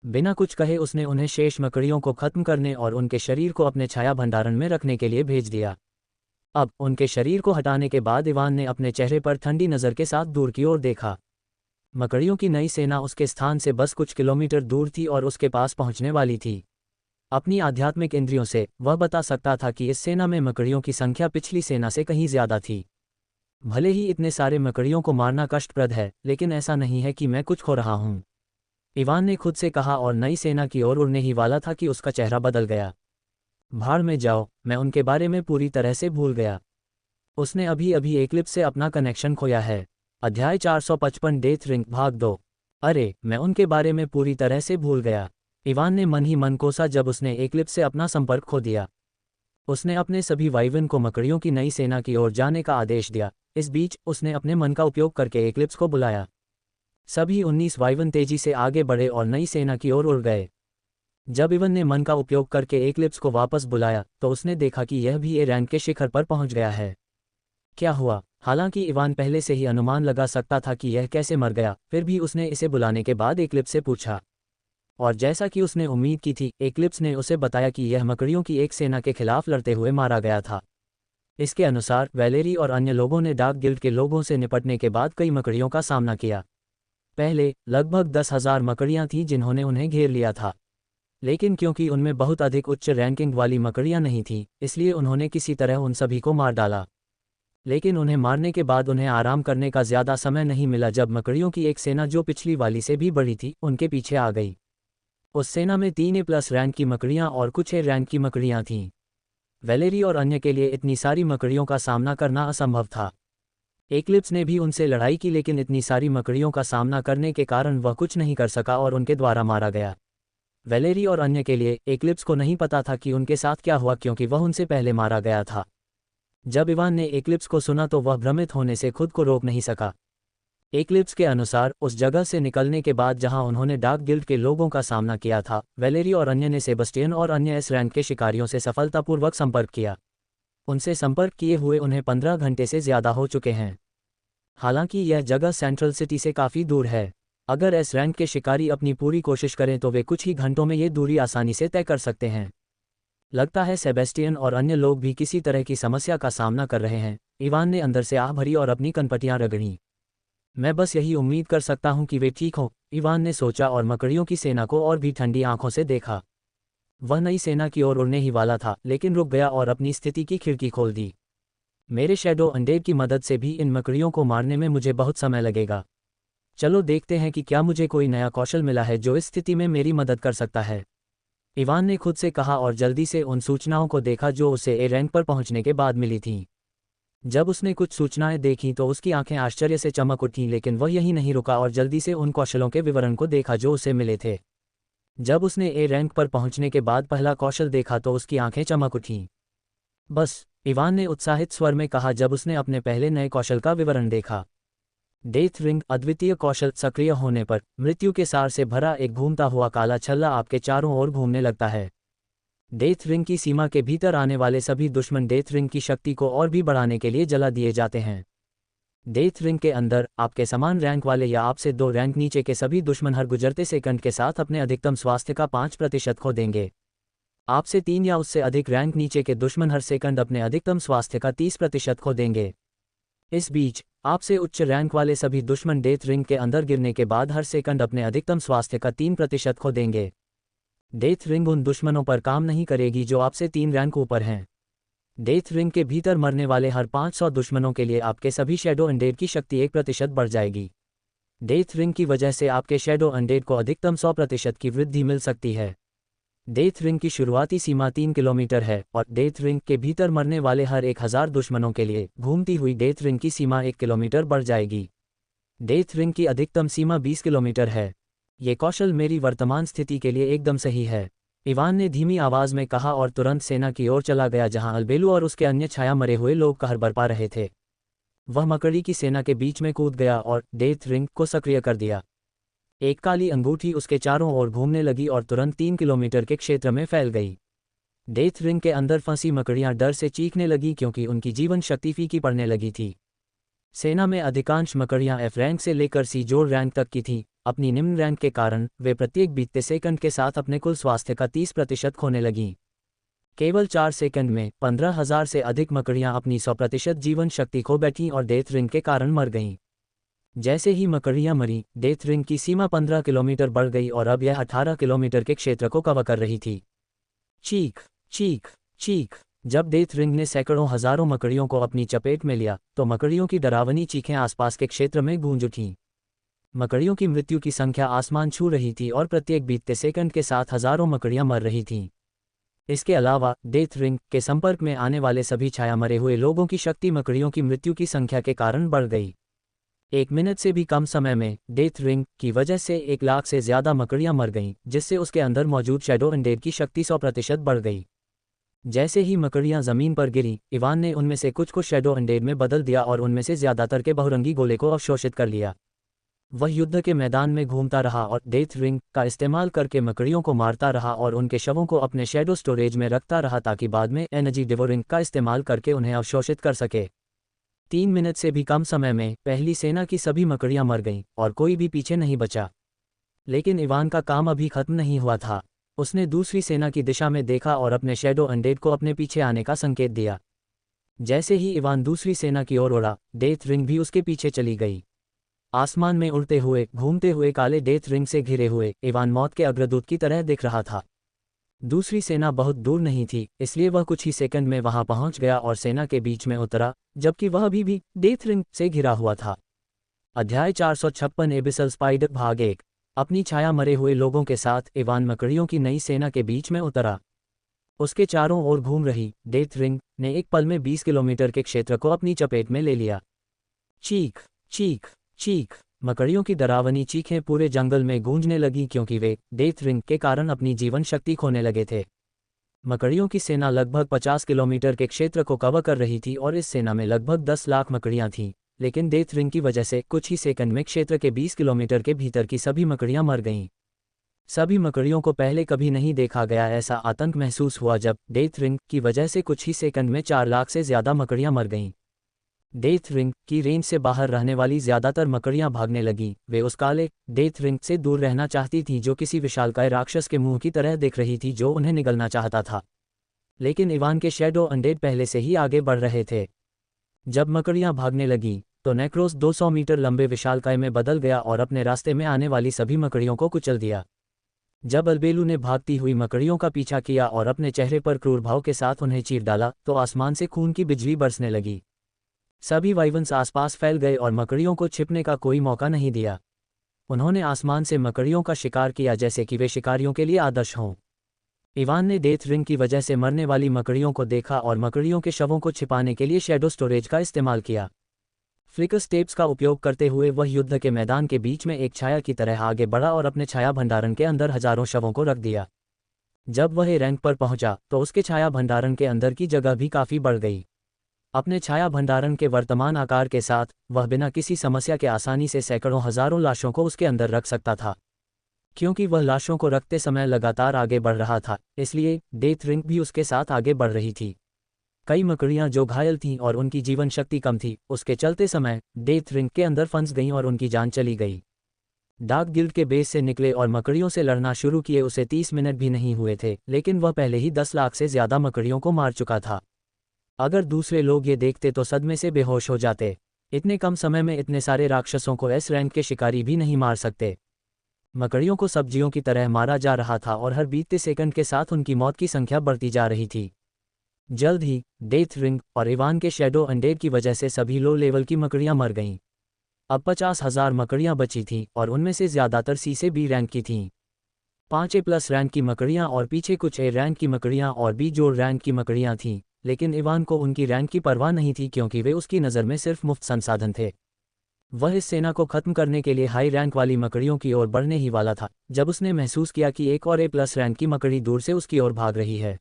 बिना कुछ कहे उसने उन्हें शेष मकड़ियों को खत्म करने और उनके शरीर को अपने छाया भंडारण में रखने के लिए भेज दिया। अब उनके शरीर को हटाने के बाद इवान ने अपने चेहरे पर ठंडी नज़र के साथ दूर की ओर देखा। मकड़ियों की नई सेना उसके स्थान से बस कुछ किलोमीटर दूर थी और उसके पास पहुंचने वाली थी। अपनी आध्यात्मिक इंद्रियों से वह बता सकता था कि इस सेना में मकड़ियों की संख्या पिछली सेना से कहीं ज्यादा थी। भले ही इतने सारे मकड़ियों को मारना कष्टप्रद है, लेकिन ऐसा नहीं है कि मैं कुछ खो रहा हूं, इवान ने खुद से कहा और नई सेना की ओर उड़ने ही वाला था कि उसका चेहरा बदल गया। भाड़ में जाओ, मैं उनके बारे में पूरी तरह से भूल गया। उसने अभी अभी एक्लिप्स से अपना कनेक्शन खोया है। अध्याय 455 डेथ रिंग भाग 2। अरे, मैं उनके बारे में पूरी तरह से भूल गया, इवान ने मन ही मन कोसा जब उसने एक्लिप्स से अपना संपर्क खो दिया। उसने अपने सभी वाइवन को मकड़ियों की नई सेना की ओर जाने का आदेश दिया। इस बीच उसने अपने मन का उपयोग करके एक्लिप्स को बुलाया। सभी 19 वाइवन तेजी से आगे बढ़े और नई सेना की ओर उड़ गए। जब इवन ने मन का उपयोग करके एक्लिप्स को वापस बुलाया तो उसने देखा कि यह भी A रैंक के शिखर पर पहुंच गया है। क्या हुआ? हालांकि इवान पहले से ही अनुमान लगा सकता था कि यह कैसे मर गया, फिर भी उसने इसे बुलाने के बाद एक्लिप्स से पूछा। और जैसा कि उसने उम्मीद की थी, एक्लिप्स ने उसे बताया कि यह मकड़ियों की एक सेना के खिलाफ लड़ते हुए मारा गया था। इसके अनुसार वैलेरी और अन्य लोगों ने डार्क गिल्ड के लोगों से निपटने के बाद कई मकड़ियों का सामना किया। पहले लगभग 10,000 मकड़ियां थीं जिन्होंने उन्हें घेर लिया था, लेकिन क्योंकि उनमें बहुत अधिक उच्च रैंकिंग वाली मकड़ियां नहीं थीं, इसलिए उन्होंने किसी तरह उन सभी को मार डाला। लेकिन उन्हें मारने के बाद उन्हें आराम करने का ज़्यादा समय नहीं मिला जब मकड़ियों की एक सेना जो पिछली वाली से भी बड़ी थी उनके पीछे आ गई। उस सेना में 3 A+ रैंक की मकड़ियां और कुछ A रैंक की मकड़ियां थीं। वैलेरी और अन्य के लिए इतनी सारी मकड़ियों का सामना करना असंभव था। एक्लिप्स ने भी उनसे लड़ाई की, लेकिन इतनी सारी मकड़ियों का सामना करने के कारण वह कुछ नहीं कर सका और उनके द्वारा मारा गया। वैलेरी और अन्य के लिए एक्लिप्स को नहीं पता था कि उनके साथ क्या हुआ, क्योंकि वह उनसे पहले मारा गया था। जब इवान ने एक्लिप्स को सुना तो वह भ्रमित होने से खुद को रोक नहीं सका। एक्लिप्स के अनुसार उस जगह से निकलने के बाद जहां उन्होंने डार्क गिल्ड के लोगों का सामना किया था, वैलेरी और अन्य ने सेबस्टियन और अन्य S रैंक के शिकारियों से सफलतापूर्वक संपर्क किया। उनसे संपर्क किए हुए उन्हें 15 घंटे से ज़्यादा हो चुके हैं। हालांकि यह जगह सेंट्रल सिटी से काफ़ी दूर है। अगर S रैंक के शिकारी अपनी पूरी कोशिश करें तो वे कुछ ही घंटों में ये दूरी आसानी से तय कर सकते हैं। लगता है सेबेस्टियन और अन्य लोग भी किसी तरह की समस्या का सामना कर रहे हैं, इवान ने अंदर से आह भरी और अपनी कनपटियां रगड़ी। मैं बस यही उम्मीद कर सकता हूं कि वे ठीक हों, इवान ने सोचा और मकड़ियों की सेना को और भी ठंडी आंखों से देखा। वह नई सेना की ओर उड़ने ही वाला था, लेकिन रुक गया और अपनी स्थिति की खिड़की खोल दी। मेरे शैडो अनडेड की मदद से भी इन मकड़ियों को मारने में मुझे बहुत समय लगेगा। चलो देखते हैं कि क्या मुझे कोई नया कौशल मिला है जो इस स्थिति में मेरी मदद कर सकता है, इवान ने खुद से कहा और जल्दी से उन सूचनाओं को देखा जो उसे A रैंक पर पहुंचने के बाद मिली थीं। जब उसने कुछ सूचनाएं देखीं तो उसकी आंखें आश्चर्य से चमक उठीं, लेकिन वह यहीं नहीं रुका और जल्दी से उन कौशलों के विवरण को देखा जो उसे मिले थे। जब उसने A रैंक पर पहुंचने के बाद पहला कौशल देखा तो उसकी आंखें चमक उठीं। बस, इवान ने उत्साहित स्वर में कहा जब उसने अपने पहले नए कौशल का विवरण देखा। डेथ रिंग अद्वितीय कौशल सक्रिय होने पर मृत्यु के सार से भरा एक घूमता हुआ काला छल्ला आपके चारों ओर घूमने लगता है। डेथ रिंग की सीमा के भीतर आने वाले सभी दुश्मन डेथ रिंग की शक्ति को और भी बढ़ाने के लिए जला दिए जाते हैं। डेथ रिंग के अंदर आपके समान रैंक वाले या आपसे 2 रैंक नीचे के सभी दुश्मन हर गुजरते सेकंड के साथ अपने अधिकतम स्वास्थ्य का 5% खो देंगे। आपसे 3 या उससे अधिक रैंक नीचे के दुश्मन हर सेकंड अपने अधिकतम स्वास्थ्य का 30% खो देंगे। इस बीच आपसे उच्च रैंक वाले सभी दुश्मन डेथ रिंग के अंदर गिरने के बाद हर सेकंड अपने अधिकतम स्वास्थ्य का 3% खो देंगे। डेथ रिंग उन दुश्मनों पर काम नहीं करेगी जो आपसे 3 रैंक ऊपर हैं। डेथ रिंग के भीतर मरने वाले हर 500 दुश्मनों के लिए आपके सभी शैडो अनडेड की शक्ति 1% बढ़ जाएगी। डेथ रिंग की वजह से आपके शैडो अनडेड को अधिकतम 100% की वृद्धि मिल सकती है। डेथ रिंग की शुरुआती सीमा 3 किलोमीटर है और डेथ रिंग के भीतर मरने वाले हर 1000 दुश्मनों के लिए घूमती हुई डेथ रिंग की सीमा 1 किलोमीटर बढ़ जाएगी। डेथ रिंग की अधिकतम सीमा 20 किलोमीटर है। ये कौशल मेरी वर्तमान स्थिति के लिए एकदम सही है, इवान ने धीमी आवाज में कहा और तुरंत सेना की ओर चला गया जहां अल्बेलू और उसके अन्य छाया मरे हुए लोग कहर बरपा रहे थे। वह मकड़ी की सेना के बीच में कूद गया और डेथ रिंग को सक्रिय कर दिया। एक काली अंगूठी उसके चारों ओर घूमने लगी और तुरंत 3 किलोमीटर के क्षेत्र में फैल गई। डेथ रिंग के अंदर फंसी मकड़ियां डर से चीखने लगी क्योंकि उनकी जीवन शक्ति फीकी पड़ने लगी थी। सेना में अधिकांश मकड़ियां एफ रैंक से लेकर सी जोड़ रैंक तक की थीं। अपनी निम्न रैंक के कारण वे प्रत्येक बीतते सेकंड के साथ अपने कुल स्वास्थ्य का 30% खोने लगीं। केवल 4 सेकंड में 15,000 से अधिक मकड़ियां अपनी 100% जीवन शक्ति खो बैठीं और डेथ रिंग के कारण मर गईं। जैसे ही मकड़ियां मरी, डेथ रिंग की सीमा 15 किलोमीटर बढ़ गई और अब यह 18 किलोमीटर के क्षेत्र को कवर कर रही थी। चीख चीख चीख। जब डेथ रिंग ने सैकड़ों हजारों मकड़ियों को अपनी चपेट में लिया तो मकड़ियों की डरावनी चीखें आसपास के क्षेत्र में गूंज उठीं। मकड़ियों की मृत्यु की संख्या आसमान छू रही थी और प्रत्येक बीतते सेकंड के साथ हजारों मकड़ियां मर रही थीं। इसके अलावा डेथ रिंग के संपर्क में आने वाले सभी छाया मरे हुए लोगों की शक्ति मकड़ियों की मृत्यु की संख्या के कारण बढ़ गई। 1 मिनट से भी कम समय में डेथ रिंग की वजह से 1 लाख से ज्यादा मकड़ियां मर गईं, जिससे उसके अंदर मौजूद शैडो अनडेड की शक्ति 100% बढ़ गई। जैसे ही मकड़ियां जमीन पर गिरी, इवान ने उनमें से कुछ को शैडो अनडेड में बदल दिया और उनमें से ज्यादातर के बहुरंगी गोले को अवशोषित कर लिया। वह युद्ध के मैदान में घूमता रहा और डेथ रिंग का इस्तेमाल करके मकड़ियों को मारता रहा और उनके शवों को अपने शैडो स्टोरेज में रखता रहा ताकि बाद में एनर्जी डिवोरिंग का इस्तेमाल करके उन्हें अवशोषित कर सके। 3 मिनट से भी कम समय में पहली सेना की सभी मकड़ियां मर गईं और कोई भी पीछे नहीं बचा। लेकिन इवान का काम अभी खत्म नहीं हुआ था। उसने दूसरी सेना की दिशा में देखा और अपने शैडो अनडेड को अपने पीछे आने का संकेत दिया। जैसे ही इवान दूसरी सेना की ओर उड़ा, डेथ रिंग भी उसके पीछे चली गई। आसमान में उड़ते हुए घूमते हुए काले डेथ रिंग से घिरे हुए इवान मौत के अग्रदूत की तरह दिख रहा था। दूसरी सेना बहुत दूर नहीं थी, इसलिए वह कुछ ही सेकंड में वहां पहुंच गया और सेना के बीच में उतरा, जबकि वह अभी भी डेथ रिंग से घिरा हुआ था। अध्याय 456 एबिसल स्पाइडर भाग 1। अपनी छाया मरे हुए लोगों के साथ इवान मकड़ियों की नई सेना के बीच में उतरा। उसके चारों ओर घूम रही डेथ रिंग ने एक पल में 20 किलोमीटर के क्षेत्र को अपनी चपेट में ले लिया। चीख चीख चीख। मकड़ियों की डरावनी चीखें पूरे जंगल में गूंजने लगी क्योंकि वे डेथ रिंग के कारण अपनी जीवन शक्ति खोने लगे थे। मकड़ियों की सेना लगभग 50 किलोमीटर के क्षेत्र को कवर कर रही थी और इस सेना में लगभग 10 लाख मकड़ियां थीं, लेकिन डेथ रिंग की वजह से कुछ ही सेकंड में क्षेत्र के 20 किलोमीटर के भीतर की सभी मकड़ियां मर गईं। सभी मकड़ियों को पहले कभी नहीं देखा गया ऐसा आतंक महसूस हुआ जब डेथ रिंग की वजह से कुछ ही सेकंड में 4 लाख से ज्यादा मकड़ियां मर गईं। डेथ रिंग की रेंज से बाहर रहने वाली ज्यादातर मकड़ियां भागने लगीं। वे उस काले डेथ रिंग से दूर रहना चाहती थीं जो किसी विशालकाय राक्षस के मुंह की तरह दिख रही थी जो उन्हें निगलना चाहता था। लेकिन इवान के शैडो अनडेड पहले से ही आगे बढ़ रहे थे। जब मकड़ियां भागने लगीं तो नेक्रोस 200 मीटर लंबे विशालकाय में बदल गया और अपने रास्ते में आने वाली सभी मकड़ियों को कुचल दिया। जब अलबेलू ने भागती हुई मकड़ियों का पीछा किया और अपने चेहरे पर क्रूर भाव के साथ उन्हें चीर डाला तो आसमान से खून की बिजली बरसने लगी। सभी वाइवन्स आसपास फैल गए और मकड़ियों को छिपने का कोई मौका नहीं दिया। उन्होंने आसमान से मकड़ियों का शिकार किया जैसे कि वे शिकारियों के लिए आदर्श हों। इवान ने डेथ रिंग की वजह से मरने वाली मकड़ियों को देखा और मकड़ियों के शवों को छिपाने के लिए शैडो स्टोरेज का इस्तेमाल किया। फ्लिकर स्टेप्स का उपयोग करते हुए वह युद्ध के मैदान के बीच में एक छाया की तरह आगे बढ़ा और अपने छाया भंडारण के अंदर हजारों शवों को रख दिया। जब वह रैंक पर पहुंचा तो उसके छाया भंडारण के अंदर की जगह भी काफी बढ़ गई। अपने छाया भंडारण के वर्तमान आकार के साथ वह बिना किसी समस्या के आसानी से सैकड़ों हजारों लाशों को उसके अंदर रख सकता था। क्योंकि वह लाशों को रखते समय लगातार आगे बढ़ रहा था, इसलिए डेथ रिंग भी उसके साथ आगे बढ़ रही थी। कई मकड़ियां जो घायल थीं और उनकी जीवन शक्ति कम थी, उसके चलते समय डेथ रिंग के अंदर फंस गईं और उनकी जान चली गई। डार्क गिल्ड के बेस से निकले और मकड़ियों से लड़ना शुरू किए उसे 30 मिनट भी नहीं हुए थे, लेकिन वह पहले ही 10 लाख से ज्यादा मकड़ियों को मार चुका था। अगर दूसरे लोग ये देखते तो सदमे से बेहोश हो जाते। इतने कम समय में इतने सारे राक्षसों को एस रैंक के शिकारी भी नहीं मार सकते। मकड़ियों को सब्जियों की तरह मारा जा रहा था और हर बीतते सेकंड के साथ उनकी मौत की संख्या बढ़ती जा रही थी। जल्द ही डेथ रिंग और इवान के शैडो अनडेड की वजह से सभी लो लेवल की मकड़ियां मर गईं। अब 50,000 मकड़ियां बची थीं और उनमें से ज्यादातर सी से बी रैंक की थीं। 5A+ रैंक की मकड़ियां और पीछे कुछ ए रैंक की मकड़ियां और बी जोड़ रैंक की मकड़ियां थीं, लेकिन इवान को उनकी रैंक की परवाह नहीं थी क्योंकि वे उसकी नज़र में सिर्फ मुफ्त संसाधन थे। वह इस सेना को खत्म करने के लिए हाई रैंक वाली मकड़ियों की ओर बढ़ने ही वाला था जब उसने महसूस किया कि एक और A+ रैंक की मकड़ी दूर से उसकी ओर भाग रही है।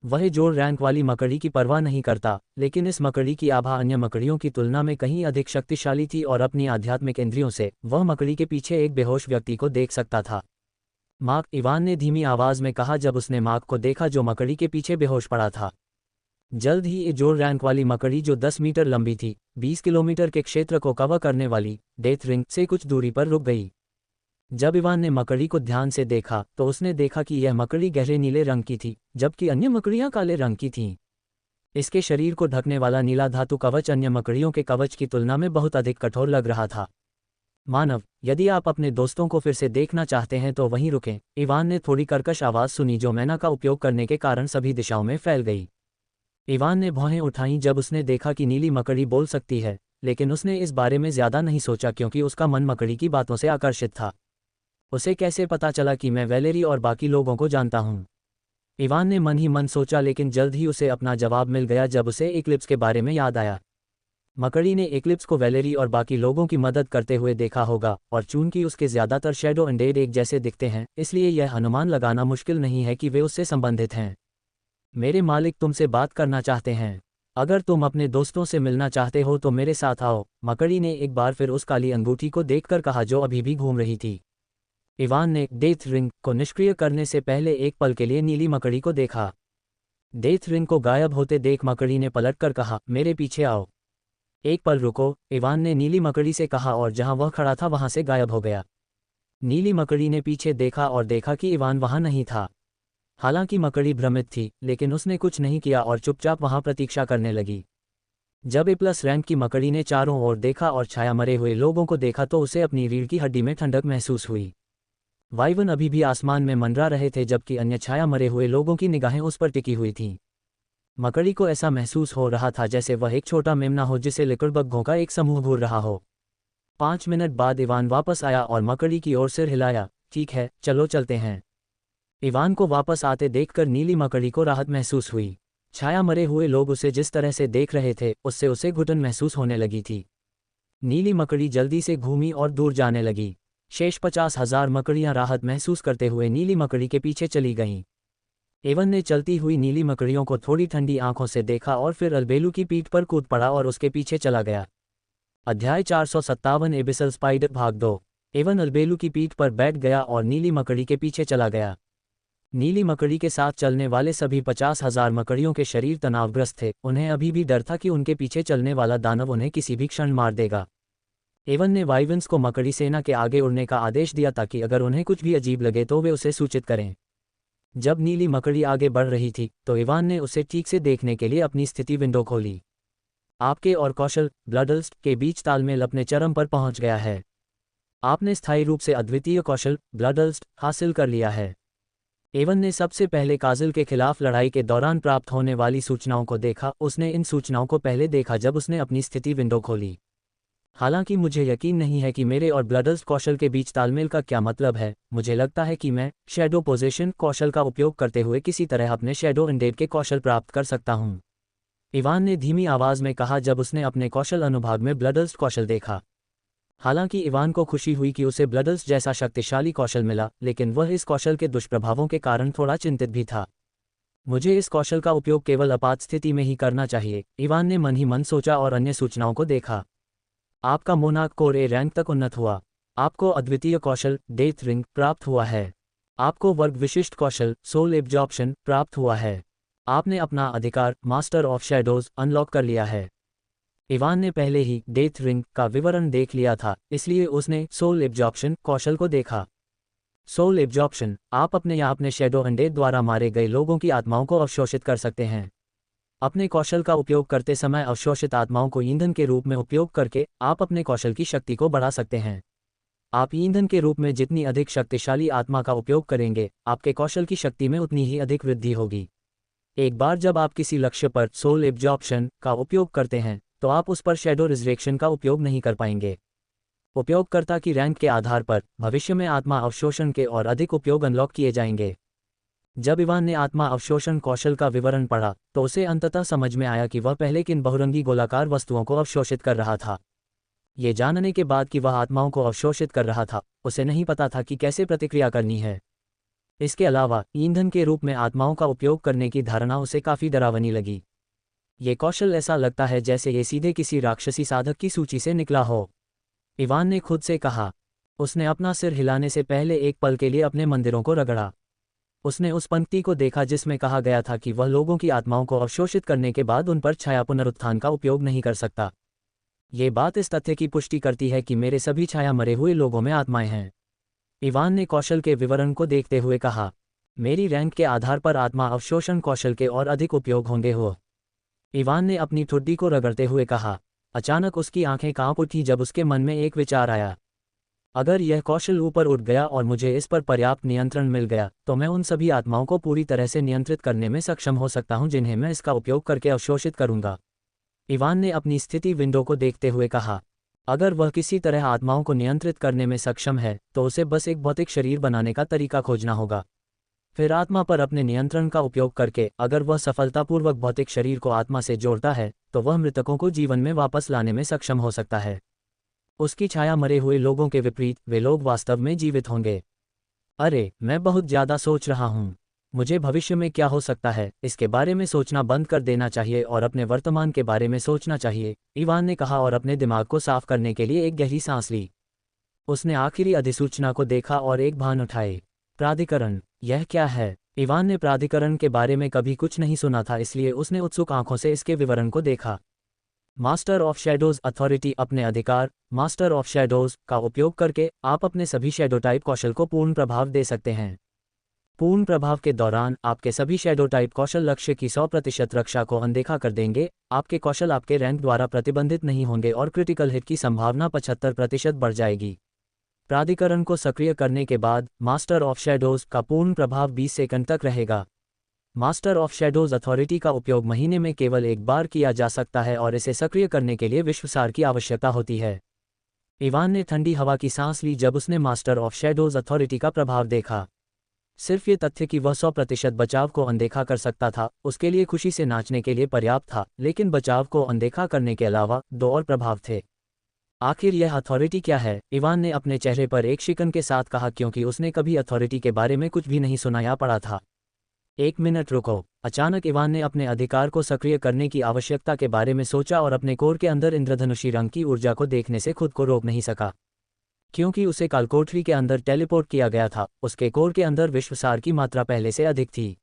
वह जोड़ रैंक वाली मकड़ी की परवाह नहीं करता, लेकिन इस मकड़ी की आभा अन्य मकड़ियों की तुलना में कहीं अधिक शक्तिशाली थी और अपनी आध्यात्मिक इंद्रियों से वह मकड़ी के पीछे एक बेहोश व्यक्ति को देख सकता था। मार्क, इवान ने धीमी आवाज में कहा जब उसने मार्क को देखा जो मकड़ी के पीछे बेहोश पड़ा था। जल्द ही एक जोर रैंक वाली मकड़ी जो 10 मीटर लंबी थी, 20 किलोमीटर के क्षेत्र को कवर करने वाली डेथ रिंग से कुछ दूरी पर रुक गई। जब इवान ने मकड़ी को ध्यान से देखा तो उसने देखा कि यह मकड़ी गहरे नीले रंग की थी, जबकि अन्य मकड़ियां काले रंग की थीं। इसके शरीर को ढकने वाला नीला धातु कवच अन्य मकड़ियों के कवच की तुलना में बहुत अधिक कठोर लग रहा था। मानव, यदि आप अपने दोस्तों को फिर से देखना चाहते हैं तो वहीं रुकें। इवान ने थोड़ी कर्कश आवाज़ सुनी जो मैना का उपयोग करने के कारण सभी दिशाओं में फैल गई। इवान ने भौहें उठाईं जब उसने देखा कि नीली मकड़ी बोल सकती है, लेकिन उसने इस बारे में ज़्यादा नहीं सोचा क्योंकि उसका मन मकड़ी की बातों से आकर्षित था। उसे कैसे पता चला कि मैं वैलेरी और बाकी लोगों को जानता हूँ? इवान ने मन ही मन सोचा, लेकिन जल्द ही उसे अपना जवाब मिल गया जब उसे एक्लिप्स के बारे में याद आया। मकड़ी ने एक्लिप्स को वैलेरी और बाकी लोगों की मदद करते हुए देखा होगा, और चूंकि उसके ज़्यादातर शैडो अनडेड एक जैसे दिखते हैं, इसलिए यह अनुमान लगाना मुश्किल नहीं है कि वे उससे संबंधित हैं। मेरे मालिक तुमसे बात करना चाहते हैं। अगर तुम अपने दोस्तों से मिलना चाहते हो तो मेरे साथ आओ, मकड़ी ने एक बार फिर उस काली अंगूठी को देखकर कहा जो अभी भी घूम रही थी। इवान ने डेथ रिंग को निष्क्रिय करने से पहले एक पल के लिए नीली मकड़ी को देखा। डेथ रिंग को गायब होते देख मकड़ी ने पलटकर कहा, मेरे पीछे आओ। एक पल रुको, इवान ने नीली मकड़ी से कहा और जहां वह खड़ा था वहां से गायब हो गया। नीली मकड़ी ने पीछे देखा और देखा कि इवान वहां नहीं था। हालांकि मकड़ी भ्रमित थी, लेकिन उसने कुछ नहीं किया और चुपचाप वहां प्रतीक्षा करने लगी। जब ए+ रैंक की मकड़ी ने चारों ओर देखा और छाया मरे हुए लोगों को देखा तो उसे अपनी रीढ़ की हड्डी में ठंडक महसूस हुई। वाइवन अभी भी आसमान में मंडरा रहे थे, जबकि अन्य छाया मरे हुए लोगों की निगाहें उस पर टिकी हुई थीं। मकड़ी को ऐसा महसूस हो रहा था जैसे वह एक छोटा मेमना हो जिसे लिकड़बग्घों का एक समूह घूर रहा हो। 5 मिनट बाद इवान वापस आया और मकड़ी की ओर सिर हिलाया। ठीक है, चलो चलते हैं। इवान को वापस आते देखकर नीली मकड़ी को राहत महसूस हुई। छाया मरे हुए लोग उसे जिस तरह से देख रहे थे उससे उसे घुटन महसूस होने लगी थी। नीली मकड़ी जल्दी से घूमी और दूर जाने लगी। शेष 50,000 मकड़ियां राहत महसूस करते हुए नीली मकड़ी के पीछे चली गईं। एवन ने चलती हुई नीली मकड़ियों को थोड़ी ठंडी आंखों से देखा और फिर अलबेलू की पीठ पर कूद पड़ा और उसके पीछे चला गया। अध्याय 457 एबिसल स्पाइडर भाग 2। एवन अलबेलू की पीठ पर बैठ गया और नीली मकड़ी के पीछे चला गया। नीली मकड़ी के साथ चलने वाले सभी 50,000 मकड़ियों के शरीर तनावग्रस्त थे। उन्हें अभी भी डर था कि उनके पीछे चलने वाला दानव उन्हें किसी भी क्षण मार देगा। एवन ने वाइवन्स को मकड़ी सेना के आगे उड़ने का आदेश दिया ताकि अगर उन्हें कुछ भी अजीब लगे तो वे उसे सूचित करें। जब नीली मकड़ी आगे बढ़ रही थी तो इवान ने उसे ठीक से देखने के लिए अपनी स्थिति विंडो खोली। आपके और कौशल ब्लडल्स्ट के बीच तालमेल अपने चरम पर पहुंच गया है। आपने स्थायी रूप से अद्वितीय कौशल ब्लडल्स्ट हासिल कर लिया है। एवन ने सबसे पहले काजिल के खिलाफ लड़ाई के दौरान प्राप्त होने वाली सूचनाओं को देखा। उसने इन सूचनाओं को पहले देखा जब उसने अपनी स्थिति विंडो खोली। हालांकि मुझे यकीन नहीं है कि मेरे और ब्लडल्स्ट कौशल के बीच तालमेल का क्या मतलब है। मुझे लगता है कि मैं शैडो पोजीशन कौशल का उपयोग करते हुए किसी तरह अपने शैडो अनडेड के कौशल प्राप्त कर सकता हूं। इवान ने धीमी आवाज में कहा जब उसने अपने कौशल अनुभाग में ब्लडल्स्ट कौशल देखा। हालांकि इवान को खुशी हुई कि उसे ब्लडल्स्ट जैसा शक्तिशाली कौशल मिला, लेकिन वह इस कौशल के दुष्प्रभावों के कारण थोड़ा चिंतित भी था। मुझे इस कौशल का उपयोग केवल आपात स्थिति में ही करना चाहिए, इवान ने मन ही मन सोचा और अन्य सूचनाओं को देखा। आपका मोनार्क कोर ए रैंक तक उन्नत हुआ। आपको अद्वितीय कौशल डेथ रिंग प्राप्त हुआ है। आपको वर्ग विशिष्ट कौशल सोल एब्जॉर्प्शन प्राप्त हुआ है। आपने अपना अधिकार मास्टर ऑफ शैडोज अनलॉक कर लिया है। इवान ने पहले ही डेथ रिंग का विवरण देख लिया था, इसलिए उसने सोल एब्जॉर्प्शन कौशल को देखा। सोल एब्जॉर्प्शन, आप अपने या अपने शैडो अनडेड द्वारा मारे गए लोगों की आत्माओं को अवशोषित कर सकते हैं। अपने कौशल का उपयोग करते समय अवशोषित आत्माओं को ईंधन के रूप में उपयोग करके आप अपने कौशल की शक्ति को बढ़ा सकते हैं। आप ईंधन के रूप में जितनी अधिक शक्तिशाली आत्मा का उपयोग करेंगे, आपके कौशल की शक्ति में उतनी ही अधिक वृद्धि होगी। एक बार जब आप किसी लक्ष्य पर सोल एब्जॉर्प्शन का उपयोग करते हैं तो आप उस पर शैडो रिजरेक्शन का उपयोग नहीं कर पाएंगे। उपयोगकर्ता की रैंक के आधार पर भविष्य में आत्मा अवशोषण के और अधिक उपयोग अनलॉक किए जाएंगे। जब इवान ने आत्मा अवशोषण कौशल का विवरण पढ़ा तो उसे अंततः समझ में आया कि वह पहले किन बहुरंगी गोलाकार वस्तुओं को अवशोषित कर रहा था। ये जानने के बाद कि वह आत्माओं को अवशोषित कर रहा था, उसे नहीं पता था कि कैसे प्रतिक्रिया करनी है। इसके अलावा ईंधन के रूप में आत्माओं का उपयोग करने की धारणा उसे काफ़ी डरावनी लगी। ये कौशल ऐसा लगता है जैसे ये सीधे किसी राक्षसी साधक की सूची से निकला हो, इवान ने खुद से कहा। उसने अपना सिर हिलाने से पहले एक पल के लिए अपने मंदिरों को रगड़ा। उसने उस पंक्ति को देखा जिसमें कहा गया था कि वह लोगों की आत्माओं को अवशोषित करने के बाद उन पर छाया पुनरुत्थान का उपयोग नहीं कर सकता। ये बात इस तथ्य की पुष्टि करती है कि मेरे सभी छाया मरे हुए लोगों में आत्माएं हैं। इवान ने कौशल के विवरण को देखते हुए कहा, मेरी रैंक के आधार पर आत्मा अवशोषण कौशल के और अधिक उपयोग होंगे हो। इवान ने अपनी ठुड्डी को रगड़ते हुए कहा। अचानक उसकी आंखें कांप उठी जब उसके मन में एक विचार आया। अगर यह कौशल ऊपर उठ गया और मुझे इस पर पर्याप्त नियंत्रण मिल गया तो मैं उन सभी आत्माओं को पूरी तरह से नियंत्रित करने में सक्षम हो सकता हूं जिन्हें मैं इसका उपयोग करके अवशोषित करूंगा। इवान ने अपनी स्थिति विंडो को देखते हुए कहा, अगर वह किसी तरह आत्माओं को नियंत्रित करने में सक्षम है तो उसे बस एक भौतिक शरीर बनाने का तरीका खोजना होगा। फिर आत्मा पर अपने नियंत्रण का उपयोग करके अगर वह सफलतापूर्वक भौतिक शरीर को आत्मा से जोड़ता है तो वह मृतकों को जीवन में वापस लाने में सक्षम हो सकता है। उसकी छाया मरे हुए लोगों के विपरीत वे लोग वास्तव में जीवित होंगे। अरे, मैं बहुत ज़्यादा सोच रहा हूँ। मुझे भविष्य में क्या हो सकता है इसके बारे में सोचना बंद कर देना चाहिए और अपने वर्तमान के बारे में सोचना चाहिए, इवान ने कहा और अपने दिमाग को साफ करने के लिए एक गहरी सांस ली। उसने आखिरी अधिसूचना को देखा और एक भान उठाए। प्राधिकरण, यह क्या है? इवान ने प्राधिकरण के बारे में कभी कुछ नहीं सुना था, इसलिए उसने उत्सुक आंखों से इसके विवरण को देखा। मास्टर ऑफ शैडोज अथॉरिटी अपने अधिकार मास्टर ऑफ शैडोज का उपयोग करके आप अपने सभी शैडो टाइप कौशल को पूर्ण प्रभाव दे सकते हैं। पूर्ण प्रभाव के दौरान आपके सभी शैडो टाइप कौशल लक्ष्य की 100% रक्षा को अनदेखा कर देंगे। आपके कौशल आपके रैंक द्वारा प्रतिबंधित नहीं होंगे और क्रिटिकल हिट की संभावना 75% बढ़ जाएगी। प्राधिकरण को सक्रिय करने के बाद मास्टर ऑफ शैडोज का पूर्ण प्रभाव 20 सेकंड तक रहेगा। मास्टर ऑफ शैडोज अथॉरिटी का उपयोग महीने में केवल एक बार किया जा सकता है और इसे सक्रिय करने के लिए विश्वसार की आवश्यकता होती है। इवान ने ठंडी हवा की सांस ली जब उसने मास्टर ऑफ शैडोज अथॉरिटी का प्रभाव देखा। सिर्फ ये तथ्य कि वह 100% बचाव को अनदेखा कर सकता था उसके लिए खुशी से नाचने के लिए पर्याप्त था, लेकिन बचाव को अनदेखा करने के अलावा 2 और प्रभाव थे। आखिर यह अथॉरिटी क्या है? इवान ने अपने चेहरे पर एक शिकन के साथ कहा, क्योंकि उसने कभी अथॉरिटी के बारे में कुछ भी नहीं सुना या पढ़ा था। 1 मिनट रुको। अचानक इवान ने अपने अधिकार को सक्रिय करने की आवश्यकता के बारे में सोचा और अपने कोर के अंदर इंद्रधनुषी रंग की ऊर्जा को देखने से खुद को रोक नहीं सका। क्योंकि उसे कालकोठरी के अंदर टेलीपोर्ट किया गया था, उसके कोर के अंदर विश्वसार की मात्रा पहले से अधिक थी।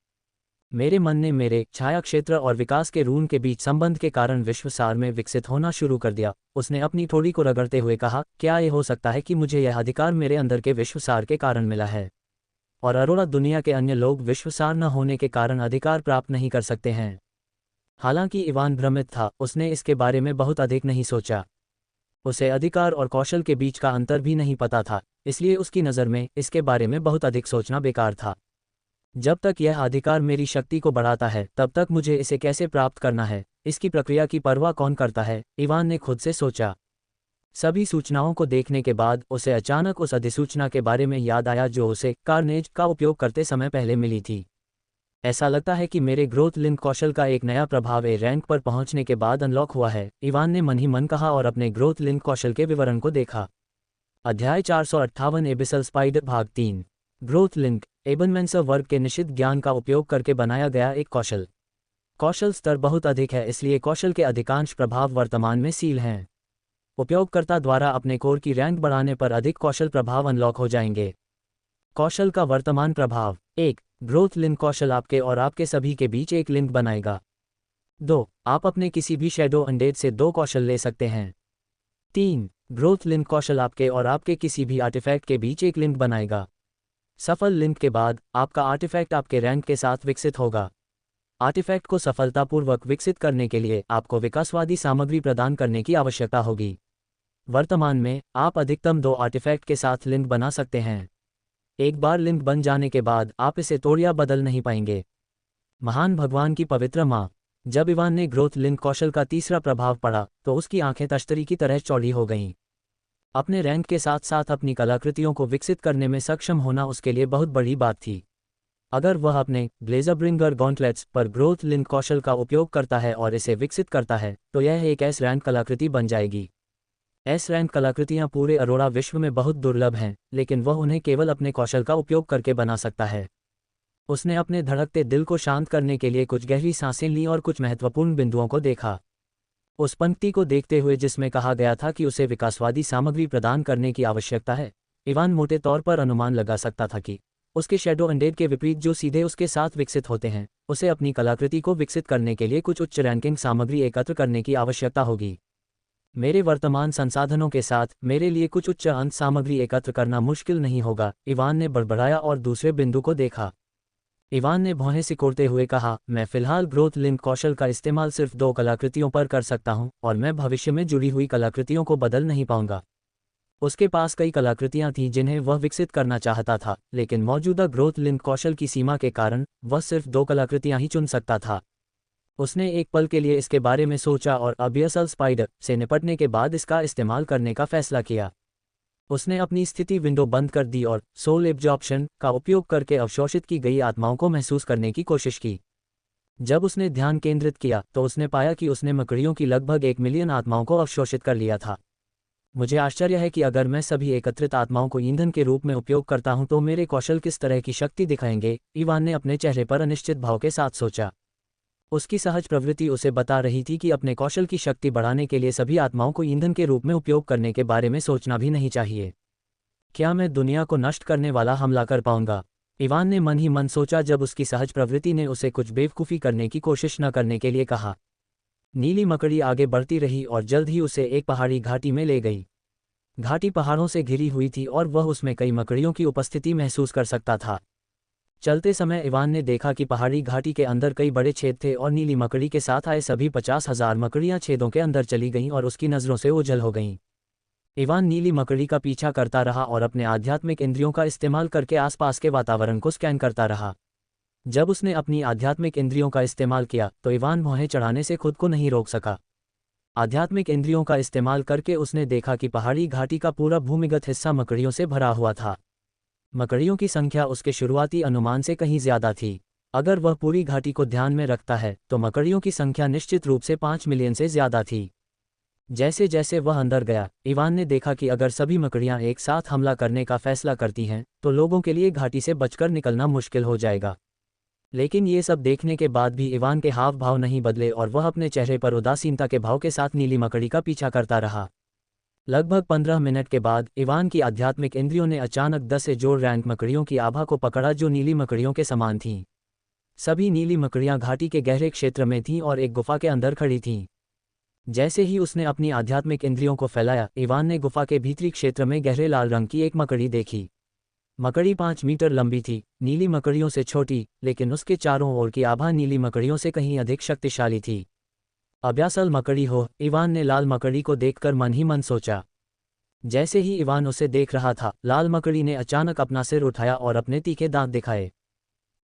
मेरे मन ने मेरे छाया क्षेत्र और विकास के रून के बीच संबंध के कारण विश्वसार में विकसित होना शुरू कर दिया। उसने अपनी ठोड़ी को रगड़ते हुए कहा, क्या यह हो सकता है कि मुझे यह अधिकार मेरे अंदर के विश्वसार के कारण मिला है और अरोड़ा दुनिया के अन्य लोग विश्वसार न होने के कारण अधिकार प्राप्त नहीं कर सकते हैं? हालांकि इवान भ्रमित था, उसने इसके बारे में बहुत अधिक नहीं सोचा। उसे अधिकार और कौशल के बीच का अंतर भी नहीं पता था, इसलिए उसकी नज़र में इसके बारे में बहुत अधिक सोचना बेकार था। जब तक यह अधिकार मेरी शक्ति को बढ़ाता है तब तक मुझे इसे कैसे प्राप्त करना है, इसकी प्रक्रिया की परवाह कौन करता है? इवान ने खुद से सोचा। सभी सूचनाओं को देखने के बाद उसे अचानक उस अधिसूचना के बारे में याद आया जो उसे कार्नेज का उपयोग करते समय पहले मिली थी। ऐसा लगता है कि मेरे ग्रोथ लिंक कौशल का एक नया प्रभाव ए रैंक पर पहुंचने के बाद अनलॉक हुआ है, इवान ने मन ही मन कहा और अपने ग्रोथ लिंक कौशल के विवरण को देखा। अध्याय 458 एबिसल स्पाइडर भाग 3। ग्रोथ लिंक एबनमेंसर वर्ग के निषिद्ध ज्ञान का उपयोग करके बनाया गया एक कौशल। कौशल स्तर बहुत अधिक है, इसलिए कौशल के अधिकांश प्रभाव वर्तमान में सील हैं। उपयोगकर्ता द्वारा अपने कोर की रैंक बढ़ाने पर अधिक कौशल प्रभाव अनलॉक हो जाएंगे। कौशल का वर्तमान प्रभाव: 1. ग्रोथ लिंक कौशल आपके और आपके सभी के बीच एक लिंक बनाएगा। 2. आप अपने किसी भी शैडो अनडेड से 2 कौशल ले सकते हैं। 3. ग्रोथ लिंक कौशल आपके और आपके किसी भी आर्टिफैक्ट के बीच एक लिंक बनाएगा। सफल लिंक के बाद आपका आर्टिफैक्ट आपके रैंक के साथ विकसित होगा। आर्टिफैक्ट को सफलतापूर्वक विकसित करने के लिए आपको विकासवादी सामग्री प्रदान करने की आवश्यकता होगी। वर्तमान में आप अधिकतम 2 आर्टिफैक्ट के साथ लिंक बना सकते हैं। एक बार लिंक बन जाने के बाद आप इसे तोड़ या बदल नहीं पाएंगे। महान भगवान की पवित्र माँ। जब इवान ने ग्रोथ लिंक कौशल का तीसरा प्रभाव पढ़ा तो उसकी आंखें तश्तरी की तरह चौड़ी हो गईं। अपने रैंक के साथ साथ अपनी कलाकृतियों को विकसित करने में सक्षम होना उसके लिए बहुत बड़ी बात थी। अगर वह अपने ब्लेजरब्रिंगर गॉन्टलेट्स पर ग्रोथ लिंक कौशल का उपयोग करता है और इसे विकसित करता है तो यह एक एस रैंक कलाकृति बन जाएगी। एस रैंक कलाकृतियां पूरे अरोड़ा विश्व में बहुत दुर्लभ हैं, लेकिन वह उन्हें केवल अपने कौशल का उपयोग करके बना सकता है। उसने अपने धड़कते दिल को शांत करने के लिए कुछ गहरी सांसें लीं और कुछ महत्वपूर्ण बिंदुओं को देखा। उस पंक्ति को देखते हुए जिसमें कहा गया था कि उसे विकासवादी सामग्री प्रदान करने की आवश्यकता है, इवान मोटे तौर पर अनुमान लगा सकता था कि उसके शैडो अनडेड के विपरीत जो सीधे उसके साथ विकसित होते हैं, उसे अपनी कलाकृति को विकसित करने के लिए कुछ उच्च रैंकिंग सामग्री एकत्र करने की आवश्यकता होगी। मेरे वर्तमान संसाधनों के साथ मेरे लिए कुछ उच्च अंत सामग्री एकत्र करना मुश्किल नहीं होगा, इवान ने बड़बड़ाया और दूसरे बिंदु को देखा। इवान ने भौहें सिकोड़ते हुए कहा, मैं फिलहाल ग्रोथ लिंक कौशल का इस्तेमाल सिर्फ 2 कलाकृतियों पर कर सकता हूं और मैं भविष्य में जुड़ी हुई कलाकृतियों को बदल नहीं पाऊंगा। उसके पास कई कलाकृतियां थीं जिन्हें वह विकसित करना चाहता था, लेकिन मौजूदा ग्रोथ लिंक कौशल की सीमा के कारण वह सिर्फ 2 कलाकृतियां ही चुन सकता था। उसने एक पल के लिए इसके बारे में सोचा और अबियसल स्पाइडर से निपटने के बाद इसका इस्तेमाल करने का फैसला किया। उसने अपनी स्थिति विंडो बंद कर दी और सोल एब्जॉर्प्शन का उपयोग करके अवशोषित की गई आत्माओं को महसूस करने की कोशिश की। जब उसने ध्यान केंद्रित किया तो उसने पाया कि उसने मकड़ियों की लगभग 1 मिलियन आत्माओं को अवशोषित कर लिया था। मुझे आश्चर्य है कि अगर मैं सभी एकत्रित आत्माओं को ईंधन के रूप में उपयोग करता हूं तो मेरे कौशल किस तरह की शक्ति दिखाएंगे, इवान ने अपने चेहरे पर अनिश्चित भाव के साथ सोचा। उसकी सहज प्रवृत्ति उसे बता रही थी कि अपने कौशल की शक्ति बढ़ाने के लिए सभी आत्माओं को ईंधन के रूप में उपयोग करने के बारे में सोचना भी नहीं चाहिए। क्या मैं दुनिया को नष्ट करने वाला हमला कर पाऊंगा? इवान ने मन ही मन सोचा जब उसकी सहज प्रवृत्ति ने उसे कुछ बेवकूफ़ी करने की कोशिश न करने के लिए कहा। नीली मकड़ी आगे बढ़ती रही और जल्द ही उसे एक पहाड़ी घाटी में ले गई। घाटी पहाड़ों से घिरी हुई थी और वह उसमें कई मकड़ियों की उपस्थिति महसूस कर सकता था। चलते समय इवान ने देखा कि पहाड़ी घाटी के अंदर कई बड़े छेद थे और नीली मकड़ी के साथ आए सभी 50,000 मकड़ियां छेदों के अंदर चली गईं और उसकी नज़रों से ओझल हो गईं। इवान नीली मकड़ी का पीछा करता रहा और अपने आध्यात्मिक इंद्रियों का इस्तेमाल करके आसपास के वातावरण को स्कैन करता रहा। जब उसने अपनी आध्यात्मिक इंद्रियों का इस्तेमाल किया तो इवान भौहें चढ़ाने से खुद को नहीं रोक सका। आध्यात्मिक इंद्रियों का इस्तेमाल करके उसने देखा कि पहाड़ी घाटी का पूरा भूमिगत हिस्सा मकड़ियों से भरा हुआ था। मकड़ियों की संख्या उसके शुरुआती अनुमान से कहीं ज्यादा थी। अगर वह पूरी घाटी को ध्यान में रखता है तो मकड़ियों की संख्या निश्चित रूप से 5 मिलियन से ज्यादा थी। जैसे जैसे वह अंदर गया, इवान ने देखा कि अगर सभी मकड़ियां एक साथ हमला करने का फैसला करती हैं तो लोगों के लिए घाटी से बचकर निकलना मुश्किल हो जाएगा। लेकिन ये सब देखने के बाद भी इवान के हाव भाव नहीं बदले और वह अपने चेहरे पर उदासीनता के भाव के साथ नीली मकड़ी का पीछा करता रहा। लगभग 15 मिनट के बाद इवान की आध्यात्मिक इंद्रियों ने अचानक 10 से जोड़ रैंक मकड़ियों की आभा को पकड़ा जो नीली मकड़ियों के समान थीं। सभी नीली मकड़ियां घाटी के गहरे क्षेत्र में थीं और एक गुफा के अंदर खड़ी थीं। जैसे ही उसने अपनी आध्यात्मिक इंद्रियों को फैलाया, इवान ने गुफा के भीतरी क्षेत्र में गहरे लाल रंग की एक मकड़ी देखी। मकड़ी 5 मीटर लंबी थी, नीली मकड़ियों से छोटी, लेकिन उसके चारों ओर की आभा नीली मकड़ियों से कहीं अधिक शक्तिशाली थी। अब्यासल मकड़ी हो, इवान ने लाल मकड़ी को देखकर मन ही मन सोचा। जैसे ही इवान उसे देख रहा था, लाल मकड़ी ने अचानक अपना सिर उठाया और अपने तीखे दांत दिखाए।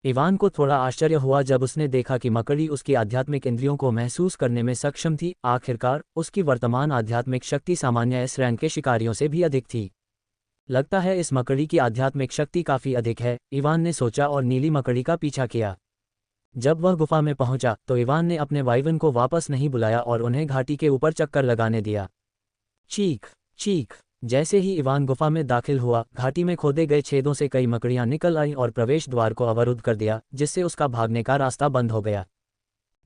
इवान को थोड़ा आश्चर्य हुआ जब उसने देखा कि मकड़ी उसकी आध्यात्मिक इंद्रियों को महसूस करने में सक्षम थी। आखिरकार उसकी वर्तमान आध्यात्मिक शक्ति सामान्य एस रैंक के शिकारियों से भी अधिक थी। लगता है इस मकड़ी की आध्यात्मिक शक्ति काफ़ी अधिक है, इवान ने सोचा और नीली मकड़ी का पीछा किया। जब वह गुफा में पहुंचा तो इवान ने अपने वाइवन को वापस नहीं बुलाया और उन्हें घाटी के ऊपर चक्कर लगाने दिया। चीख चीख। जैसे ही इवान गुफा में दाखिल हुआ, घाटी में खोदे गए छेदों से कई मकड़ियां निकल आईं और प्रवेश द्वार को अवरुद्ध कर दिया, जिससे उसका भागने का रास्ता बंद हो गया।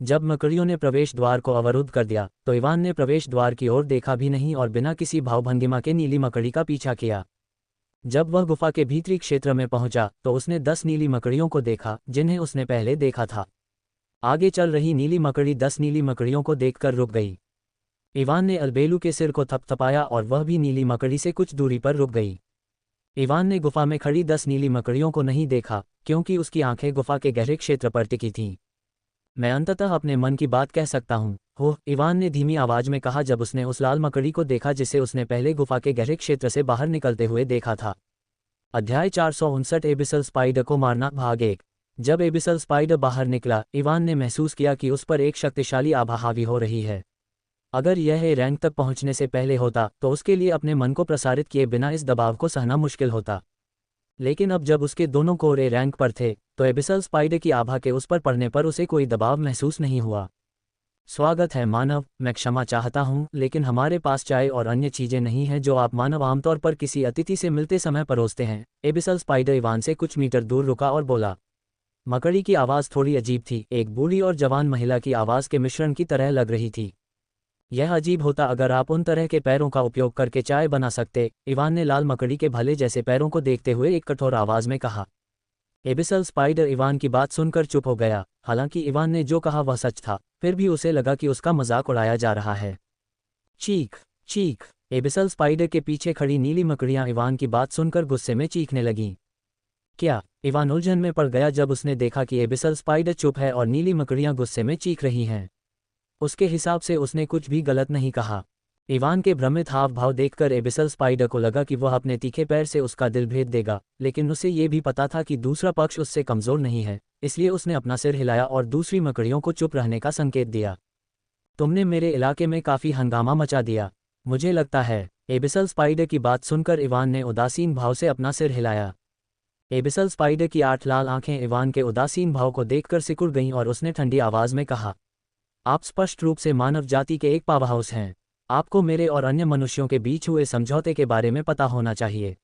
जब मकड़ियों ने प्रवेश द्वार को अवरुद्ध कर दिया तो इवान ने प्रवेश द्वार की ओर देखा भी नहीं और बिना किसी भावभंगिमा के नीली मकड़ी का पीछा किया। जब वह गुफा के भीतरी क्षेत्र में पहुंचा तो उसने 10 नीली मकड़ियों को देखा जिन्हें उसने पहले देखा था। आगे चल रही नीली मकड़ी 10 नीली मकड़ियों को देखकर रुक गई। इवान ने अलबेलू के सिर को थपथपाया और वह भी नीली मकड़ी से कुछ दूरी पर रुक गई। इवान ने गुफा में खड़ी 10 नीली मकड़ियों को नहीं देखा क्योंकि उसकी आंखें गुफा के गहरे क्षेत्र पर टिकी थीं। मैं अंततः अपने मन की बात कह सकता हूँ, हो, इवान ने धीमी आवाज में कहा जब उसने उस लाल मकड़ी को देखा जिसे उसने पहले गुफा के गहरे क्षेत्र से बाहर निकलते हुए देखा था। अध्याय 459 एबिसल स्पाइडर को मारना भाग 1। जब एबिसल स्पाइडर बाहर निकला, इवान ने महसूस किया कि उस पर एक शक्तिशाली आभा हावी हो रही है। अगर यह रैंक तक पहुंचने से पहले होता तो उसके लिए अपने मन को प्रसारित किए बिना इस दबाव को सहना मुश्किल होता। लेकिन अब जब उसके दोनों कोर ए रैंक पर थे तो एबिसल स्पाइडर की आभा के उस पर पड़ने पर उसे कोई दबाव महसूस नहीं हुआ। स्वागत है मानव, मैं क्षमा चाहता हूं, लेकिन हमारे पास चाय और अन्य चीजें नहीं हैं जो आप मानव आमतौर पर किसी अतिथि से मिलते समय परोसते हैं। एबिसल स्पाइडर इवान से कुछ मीटर दूर रुका और बोला। मकड़ी की आवाज़ थोड़ी अजीब थी, एक बूढ़ी और जवान महिला की आवाज़ के मिश्रण की तरह लग रही थी। यह अजीब होता अगर आप उन तरह के पैरों का उपयोग करके चाय बना सकते, इवान ने लाल मकड़ी के भले जैसे पैरों को देखते हुए एक कठोर आवाज़ में कहा। एबिसल स्पाइडर इवान की बात सुनकर चुप हो गया। हालांकि इवान ने जो कहा वह सच था, फिर भी उसे लगा कि उसका मजाक उड़ाया जा रहा है। चीख चीख। एबिसल स्पाइडर के पीछे खड़ी नीली मकड़ियां इवान की बात सुनकर गुस्से में चीखने लगीं। क्या? इवान उलझन में पड़ गया जब उसने देखा कि एबिसल स्पाइडर चुप है और नीली मकड़ियां गुस्से में चीख रही हैं। उसके हिसाब से उसने कुछ भी गलत नहीं कहा। इवान के भ्रमित हाव भाव देखकर एबिसल स्पाइडर को लगा कि वह अपने तीखे पैर से उसका दिल भेद देगा, लेकिन उसे ये भी पता था कि दूसरा पक्ष उससे कमज़ोर नहीं है, इसलिए उसने अपना सिर हिलाया और दूसरी मकड़ियों को चुप रहने का संकेत दिया। तुमने मेरे इलाके में काफ़ी हंगामा मचा दिया, मुझे लगता है। एबिसल स्पाइडर की बात सुनकर इवान ने उदासीन भाव से अपना सिर हिलाया। एबिसल स्पाइडर की 8 लाल आंखें इवान के उदासीन भाव को देखकर सिकुड़ गईं और उसने ठंडी आवाज़ में कहा, आप स्पष्ट रूप से मानव जाति के एक पावरहाउस हैं। आपको मेरे और अन्य मनुष्यों के बीच हुए समझौते के बारे में पता होना चाहिए।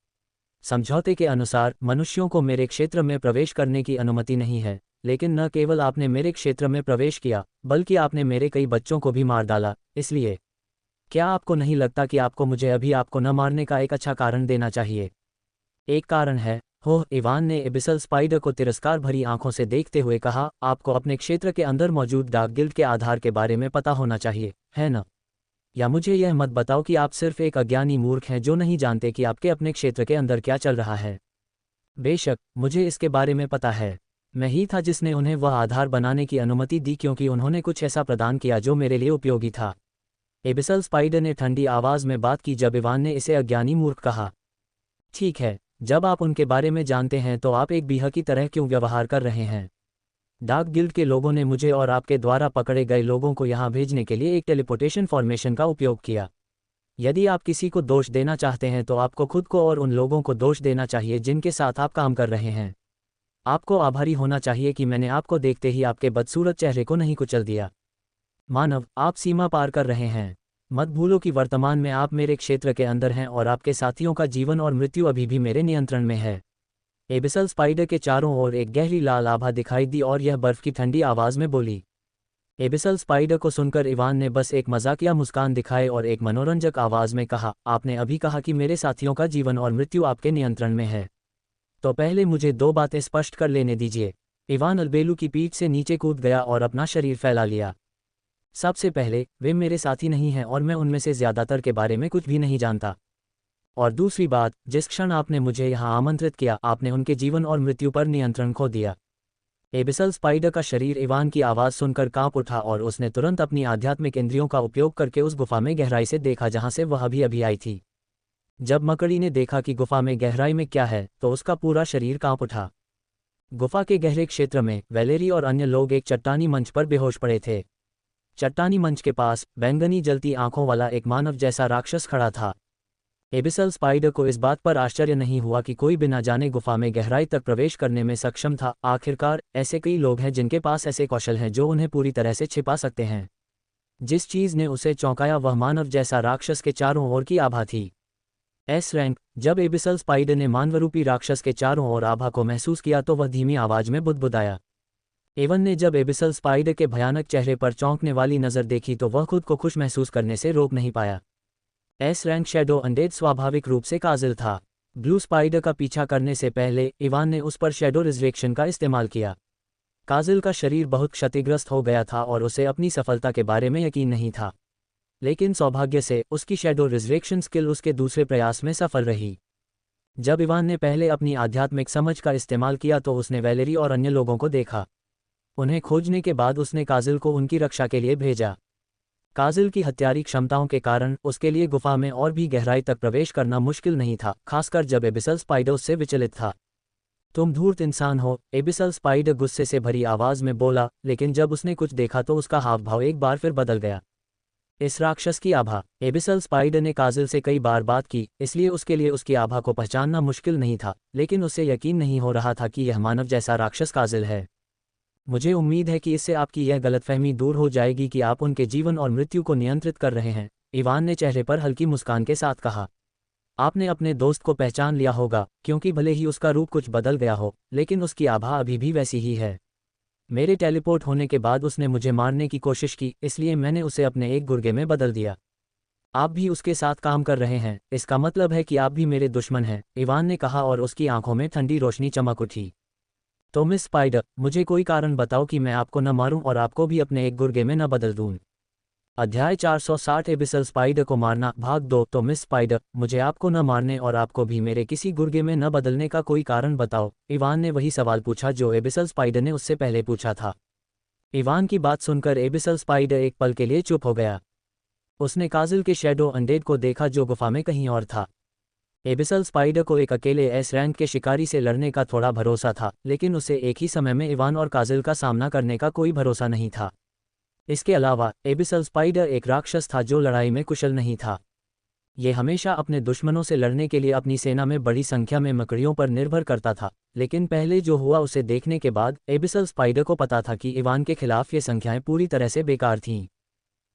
समझौते के अनुसार मनुष्यों को मेरे क्षेत्र में प्रवेश करने की अनुमति नहीं है, लेकिन न केवल आपने मेरे क्षेत्र में प्रवेश किया, बल्कि आपने मेरे कई बच्चों को भी मार डाला। इसलिए क्या आपको नहीं लगता कि आपको मुझे अभी आपको न मारने का एक अच्छा कारण देना चाहिए? एक कारण है। हो, इवान ने एबिसल स्पाइडर को तिरस्कार भरी आंखों से देखते हुए कहा, आपको अपने क्षेत्र के अंदर मौजूद डार्क गिल्ड के आधार के बारे में पता होना चाहिए, है न? या मुझे यह मत बताओ कि आप सिर्फ एक अज्ञानी मूर्ख हैं जो नहीं जानते कि आपके अपने क्षेत्र के अंदर क्या चल रहा है। बेशक मुझे इसके बारे में पता है। मैं ही था जिसने उन्हें वह आधार बनाने की अनुमति दी, क्योंकि उन्होंने कुछ ऐसा प्रदान किया जो मेरे लिए उपयोगी था। एबिसल स्पाइडर ने ठंडी आवाज़ में बात की जब इवान ने इसे अज्ञानी मूर्ख कहा। ठीक है, जब आप उनके बारे में जानते हैं तो आप एक बीहा की तरह क्यों व्यवहार कर रहे हैं? डार्क गिल्ड के लोगों ने मुझे और आपके द्वारा पकड़े गए लोगों को यहाँ भेजने के लिए एक टेलीपोर्टेशन फॉर्मेशन का उपयोग किया। यदि आप किसी को दोष देना चाहते हैं तो आपको खुद को और उन लोगों को दोष देना चाहिए जिनके साथ आप काम कर रहे हैं। आपको आभारी होना चाहिए कि मैंने आपको देखते ही आपके बदसूरत चेहरे को नहीं कुचल दिया। मानव, आप सीमा पार कर रहे हैं। मत भूलो कि वर्तमान में आप मेरे क्षेत्र के अंदर हैं और आपके साथियों का जीवन और मृत्यु अभी भी मेरे नियंत्रण में है। एबिसल स्पाइडर के चारों ओर एक गहरी लाल आभा दिखाई दी और यह बर्फ की ठंडी आवाज़ में बोली। एबिसल स्पाइडर को सुनकर इवान ने बस एक मजाकिया मुस्कान दिखाए और एक मनोरंजक आवाज़ में कहा, आपने अभी कहा कि मेरे साथियों का जीवन और मृत्यु आपके नियंत्रण में है। तो पहले मुझे 2 बातें स्पष्ट कर लेने दीजिए। इवान अलबेलू की पीठ से नीचे कूद गया और अपना शरीर फैला लिया। सबसे पहले, वे मेरे साथी नहीं हैं और मैं उनमें से ज़्यादातर के बारे में कुछ भी नहीं जानता। और दूसरी बात, जिस क्षण आपने मुझे यहाँ आमंत्रित किया, आपने उनके जीवन और मृत्यु पर नियंत्रण खो दिया। एबिसल स्पाइडर का शरीर इवान की आवाज़ सुनकर कांप उठा और उसने तुरंत अपनी आध्यात्मिक इंद्रियों का उपयोग करके उस गुफा में गहराई से देखा जहाँ से वह अभी आई थी। जब मकड़ी ने देखा कि गुफा में गहराई में क्या है, तो उसका पूरा शरीर कांप उठा। गुफा के गहरे क्षेत्र में वैलेरी और अन्य लोग एक चट्टानी मंच पर बेहोश पड़े थे। चट्टानी मंच के पास बैंगनी जलती आंखों वाला एक मानव जैसा राक्षस खड़ा था। एबिसल स्पाइडर को इस बात पर आश्चर्य नहीं हुआ कि कोई बिना जाने गुफा में गहराई तक प्रवेश करने में सक्षम था। आखिरकार ऐसे कई लोग हैं जिनके पास ऐसे कौशल हैं जो उन्हें पूरी तरह से छिपा सकते हैं। जिस चीज़ ने उसे चौंकाया वह मानव जैसा राक्षस के चारों ओर की आभा थी। S rank. जब एबिसल स्पाइडर ने मानवरूपी राक्षस के चारों ओर आभा को महसूस किया तो वह धीमी आवाज में बुदबुदाया। एवन ने जब एबिसल स्पाइडर के भयानक चेहरे पर चौंकने वाली नज़र देखी तो वह खुद को खुश महसूस करने से रोक नहीं पाया। एस रैंक शैडो अनडेड स्वाभाविक रूप से काजिल था। ब्लू स्पाइडर का पीछा करने से पहले इवान ने उस पर शैडो रिजरेक्शन का इस्तेमाल किया। काजिल का शरीर बहुत क्षतिग्रस्त हो गया था और उसे अपनी सफलता के बारे में यकीन नहीं था, लेकिन सौभाग्य से उसकी शैडो रिजरेक्शन स्किल उसके दूसरे प्रयास में सफल रही। जब इवान ने पहले अपनी आध्यात्मिक समझ का इस्तेमाल किया तो उसने वैलेरी और अन्य लोगों को देखा। उन्हें खोजने के बाद उसने काजिल को उनकी रक्षा के लिए भेजा। काजिल की हत्यारी क्षमताओं के कारण उसके लिए गुफा में और भी गहराई तक प्रवेश करना मुश्किल नहीं था, खासकर जब एबिसल स्पाइडर उससे विचलित था। तुम धूर्त इंसान हो, एबिसल स्पाइडर गुस्से से भरी आवाज में बोला, लेकिन जब उसने कुछ देखा तो उसका हाव भाव एक बार फिर बदल गया। इस राक्षस की आभा। एबिसल स्पाइडर ने काजिल से कई बार बात की, इसलिए उसके लिए उसकी आभा को पहचानना मुश्किल नहीं था, लेकिन उसे यकीन नहीं हो रहा था कि यह मानव जैसा राक्षस काजिल है। मुझे उम्मीद है कि इससे आपकी यह गलतफहमी दूर हो जाएगी कि आप उनके जीवन और मृत्यु को नियंत्रित कर रहे हैं, इवान ने चेहरे पर हल्की मुस्कान के साथ कहा। आपने अपने दोस्त को पहचान लिया होगा, क्योंकि भले ही उसका रूप कुछ बदल गया हो, लेकिन उसकी आभा अभी भी वैसी ही है। मेरे टेलीपोर्ट होने के बाद उसने मुझे मारने की कोशिश की, इसलिए मैंने उसे अपने एक गुर्गे में बदल दिया। आप भी उसके साथ काम कर रहे हैं, इसका मतलब है कि आप भी मेरे दुश्मन हैं, इवान ने कहा और उसकी आंखों में ठंडी रोशनी चमक उठी। तो मिस स्पाइडर, मुझे कोई कारण बताओ कि मैं आपको न मारूं और आपको भी अपने एक गुर्गे में न बदल दूं। अध्याय 460 एबिसल स्पाइडर को मारना भाग 2। तो मिस स्पाइडर, मुझे आपको न मारने और आपको भी मेरे किसी गुर्गे में न बदलने का कोई कारण बताओ। इवान ने वही सवाल पूछा जो एबिसल स्पाइडर ने उससे पहले पूछा था। इवान की बात सुनकर एबिसल स्पाइडर एक पल के लिए चुप हो गया। उसने काजिल के शैडो अनडेड को देखा जो गुफा में कहीं और था। एबिसल स्पाइडर को एक अकेले एस रैंक के शिकारी से लड़ने का थोड़ा भरोसा था, लेकिन उसे एक ही समय में इवान और काजिल का सामना करने का कोई भरोसा नहीं था। इसके अलावा एबिसल स्पाइडर एक राक्षस था जो लड़ाई में कुशल नहीं था। ये हमेशा अपने दुश्मनों से लड़ने के लिए अपनी सेना में बड़ी संख्या में मकड़ियों पर निर्भर करता था, लेकिन पहले जो हुआ उसे देखने के बाद एबिसल स्पाइडर को पता था कि इवान के खिलाफ ये संख्याएं पूरी तरह से बेकार थीं।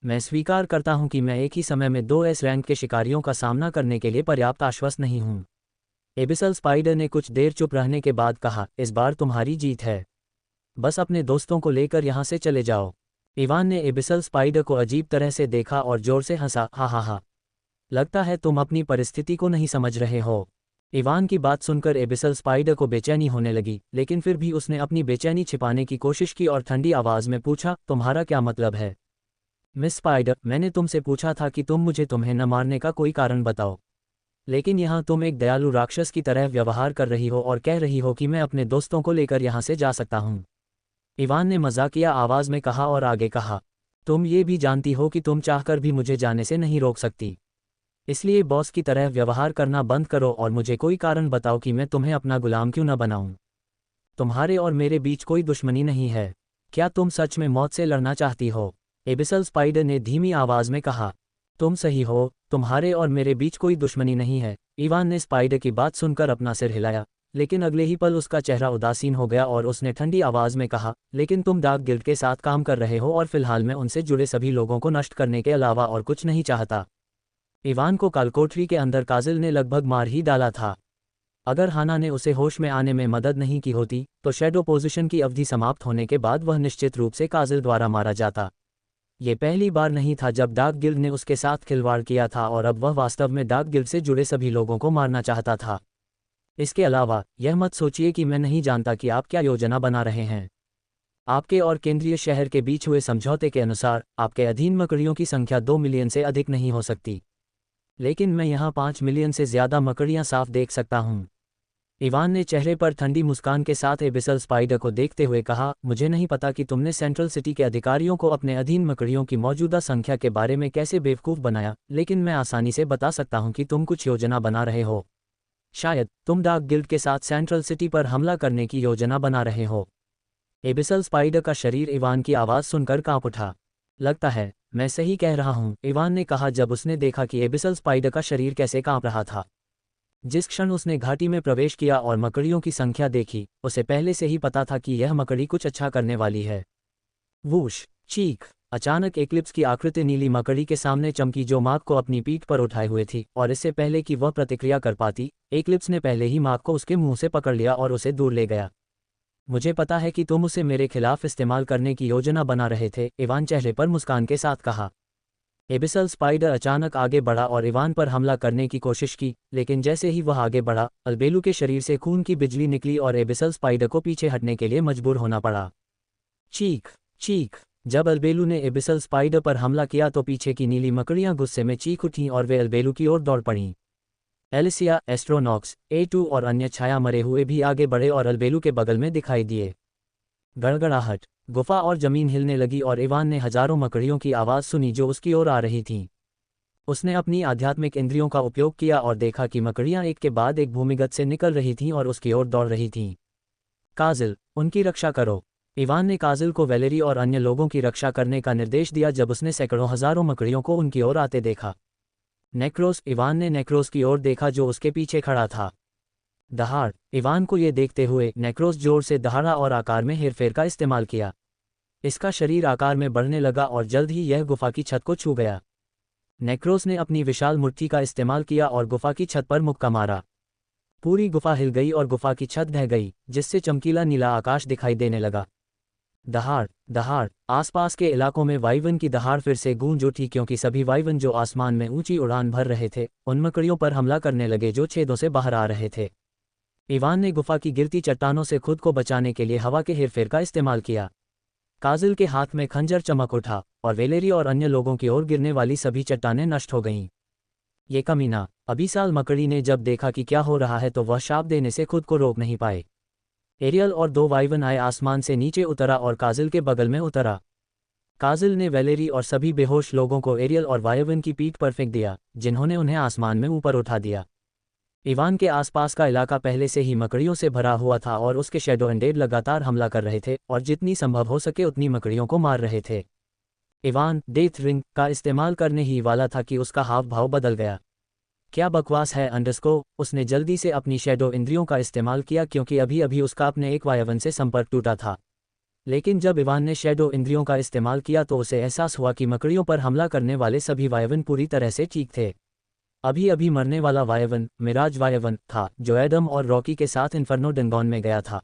मैं स्वीकार करता हूं कि मैं एक ही समय में 2 एस रैंक के शिकारियों का सामना करने के लिए पर्याप्त आश्वस्त नहीं हूं। एबिसल स्पाइडर ने कुछ देर चुप रहने के बाद कहा, इस बार तुम्हारी जीत है। बस अपने दोस्तों को लेकर यहां से चले जाओ। इवान ने एबिसल स्पाइडर को अजीब तरह से देखा और जोर से हंसा, हा हा हा। लगता है तुम अपनी परिस्थिति को नहीं समझ रहे हो। इवान की बात सुनकर एबिसल स्पाइडर को बेचैनी होने लगी, लेकिन फिर भी उसने अपनी बेचैनी छिपाने की कोशिश की और ठंडी आवाज में पूछा, तुम्हारा क्या मतलब है? मिस स्पाइडर, मैंने तुमसे पूछा था कि मुझे तुम्हें न मारने का कोई कारण बताओ, लेकिन यहाँ तुम एक दयालु राक्षस की तरह व्यवहार कर रही हो और कह रही हो कि मैं अपने दोस्तों को लेकर यहाँ से जा सकता हूँ। इवान ने मजाकिया आवाज में कहा और आगे कहा, तुम ये भी जानती हो कि तुम चाहकर भी मुझे जाने से नहीं रोक सकती। इसलिए बॉस की तरह व्यवहार करना बंद करो और मुझे कोई कारण बताओ कि मैं तुम्हें अपना गुलाम क्यों न बनाऊं। तुम्हारे और मेरे बीच कोई दुश्मनी नहीं है। क्या तुम सच में मौत से लड़ना चाहती हो? एबिसल स्पाइडर ने धीमी आवाज में कहा। तुम सही हो, तुम्हारे और मेरे बीच कोई दुश्मनी नहीं है। इवान ने स्पाइडर की बात सुनकर अपना सिर हिलाया, लेकिन अगले ही पल उसका चेहरा उदासीन हो गया और उसने ठंडी आवाज में कहा, लेकिन तुम डार्क गिल्ड के साथ काम कर रहे हो और फिलहाल मैं उनसे जुड़े सभी लोगों को नष्ट करने के अलावा और कुछ नहीं चाहता। इवान को कालकोठरी के अंदर काजिल ने लगभग मार ही डाला था। अगर हाना ने उसे होश में आने में मदद नहीं की होती तो शैडो पोजीशन की अवधि समाप्त होने के बाद वह निश्चित रूप से काजिल द्वारा मारा जाता। ये पहली बार नहीं था जब डार्क गिल्ड ने उसके साथ खिलवाड़ किया था और अब वह वास्तव में डार्क गिल्ड से जुड़े सभी लोगों को मारना चाहता था। इसके अलावा यह मत सोचिए कि मैं नहीं जानता कि आप क्या योजना बना रहे हैं। आपके और केंद्रीय शहर के बीच हुए समझौते के अनुसार आपके अधीन मकड़ियों की संख्या 2 मिलियन से अधिक नहीं हो सकती, लेकिन मैं यहाँ 5 मिलियन से ज्यादा मकड़ियाँ साफ देख सकता हूँ। इवान ने चेहरे पर ठंडी मुस्कान के साथ एबिसल स्पाइडर को देखते हुए कहा, मुझे नहीं पता कि तुमने सेंट्रल सिटी के अधिकारियों को अपने अधीन मकड़ियों की मौजूदा संख्या के बारे में कैसे बेवकूफ़ बनाया, लेकिन मैं आसानी से बता सकता हूं कि तुम कुछ योजना बना रहे हो। शायद तुम डार्क गिल्ड के साथ सेंट्रल सिटी पर हमला करने की योजना बना रहे हो। एबिसल स्पाइडर का शरीर इवान की आवाज़ सुनकर कांप उठा। लगता है मैं सही कह रहा हूँ, इवान ने कहा जब उसने देखा कि एबिसल स्पाइडर का शरीर कैसे कांप रहा था। जिस क्षण उसने घाटी में प्रवेश किया और मकड़ियों की संख्या देखी, उसे पहले से ही पता था कि यह मकड़ी कुछ अच्छा करने वाली है। वूश, चीख! अचानक एक्लिप्स की आकृति नीली मकड़ी के सामने चमकी जो मार्क को अपनी पीठ पर उठाए हुए थी, और इससे पहले कि वह प्रतिक्रिया कर पाती, एक्लिप्स ने पहले ही मार्क को उसके मुंह से पकड़ लिया और उसे दूर ले गया। मुझे पता है कि तुम उसे मेरे खिलाफ इस्तेमाल करने की योजना बना रहे थे, इवान चेहरे पर मुस्कान के साथ कहा। एबिसल स्पाइडर अचानक आगे बढ़ा और इवान पर हमला करने की कोशिश की, लेकिन जैसे ही वह आगे बढ़ा, अल्बेलू के शरीर से खून की बिजली निकली और एबिसल स्पाइडर को पीछे हटने के लिए मजबूर होना पड़ा। चीख! चीख! जब अल्बेलू ने एबिसल स्पाइडर पर हमला किया तो पीछे की नीली मकड़ियां गुस्से में चीख उठीं और वे अल्बेलू की ओर दौड़ पड़ीं। एलिसिया, एस्ट्रोनॉक्स, A2 और अन्य छाया मरे हुए भी आगे बढ़े और अल्बेलू के बगल में दिखाई दिए। गड़गड़ाहट, गुफा और जमीन हिलने लगी और इवान ने हजारों मकड़ियों की आवाज़ सुनी जो उसकी ओर आ रही थीं। उसने अपनी आध्यात्मिक इंद्रियों का उपयोग किया और देखा कि मकड़ियां एक के बाद एक भूमिगत से निकल रही थीं और उसकी ओर दौड़ रही थीं। काजिल, उनकी रक्षा करो। इवान ने काजिल को वैलेरी और अन्य लोगों की रक्षा करने का निर्देश दिया जब उसने सैकड़ों हजारों मकड़ियों को उनकी ओर आते देखा। नेक्रोस, इवान ने नेक्रोस की ओर देखा जो उसके पीछे खड़ा था। दहाड़, इवान को ये देखते हुए नेक्रोस जोर से दहाड़ा और आकार में हेरफेर का इस्तेमाल किया। इसका शरीर आकार में बढ़ने लगा और जल्द ही यह गुफा की छत को छू गया। नेक्रोस ने अपनी विशाल मुट्ठी का इस्तेमाल किया और गुफा की छत पर मुक्का मारा। पूरी गुफा हिल गई और गुफा की छत ढह गई, जिससे चमकीला नीला आकाश दिखाई देने लगा। दहाड़, दहाड़! आसपास के इलाकों में वाइवन की दहाड़ फिर से गूंज उठी क्योंकि सभी वाइवन जो आसमान में ऊंची उड़ान भर रहे थे, उन मकड़ियों पर हमला करने लगे जो छेदों से बाहर आ रहे थे। इवान ने गुफा की गिरती चट्टानों से खुद को बचाने के लिए हवा के हेरफेर का इस्तेमाल किया। काजिल के हाथ में खंजर चमक उठा और वेलेरी और अन्य लोगों की ओर गिरने वाली सभी चट्टानें नष्ट हो गईं। ये कमीना, अभिसाल मकड़ी ने जब देखा कि क्या हो रहा है तो वह शाप देने से खुद को रोक नहीं पाए। एरियल और 2 वाइवन आए आसमान से नीचे उतरा और काजिल के बगल में उतरा। काजिल ने वेलेरी और सभी बेहोश लोगों को एरियल और वाइवन की पीठ पर फेंक दिया, जिन्होंने उन्हें आसमान में ऊपर उठा दिया। इवान के आसपास का इलाका पहले से ही मकड़ियों से भरा हुआ था और उसके शैडो अनडेड लगातार हमला कर रहे थे और जितनी संभव हो सके उतनी मकड़ियों को मार रहे थे। इवान डेथ रिंग का इस्तेमाल करने ही वाला था कि उसका हाव भाव बदल गया। क्या बकवास है अंडरस्को, उसने जल्दी से अपनी शैडो इंद्रियों का इस्तेमाल किया क्योंकि अभी अभी उसका अपने एक वायवन से संपर्क टूटा था। लेकिन जब इवान ने शैडो इंद्रियों का इस्तेमाल किया तो उसे एहसास हुआ कि मकड़ियों पर हमला करने वाले सभी वायवन पूरी तरह से ठीक थे। अभी अभी मरने वाला वायवन मिराज वायवन था जो एडम और रॉकी के साथ इन्फर्नो डेंगॉन में गया था।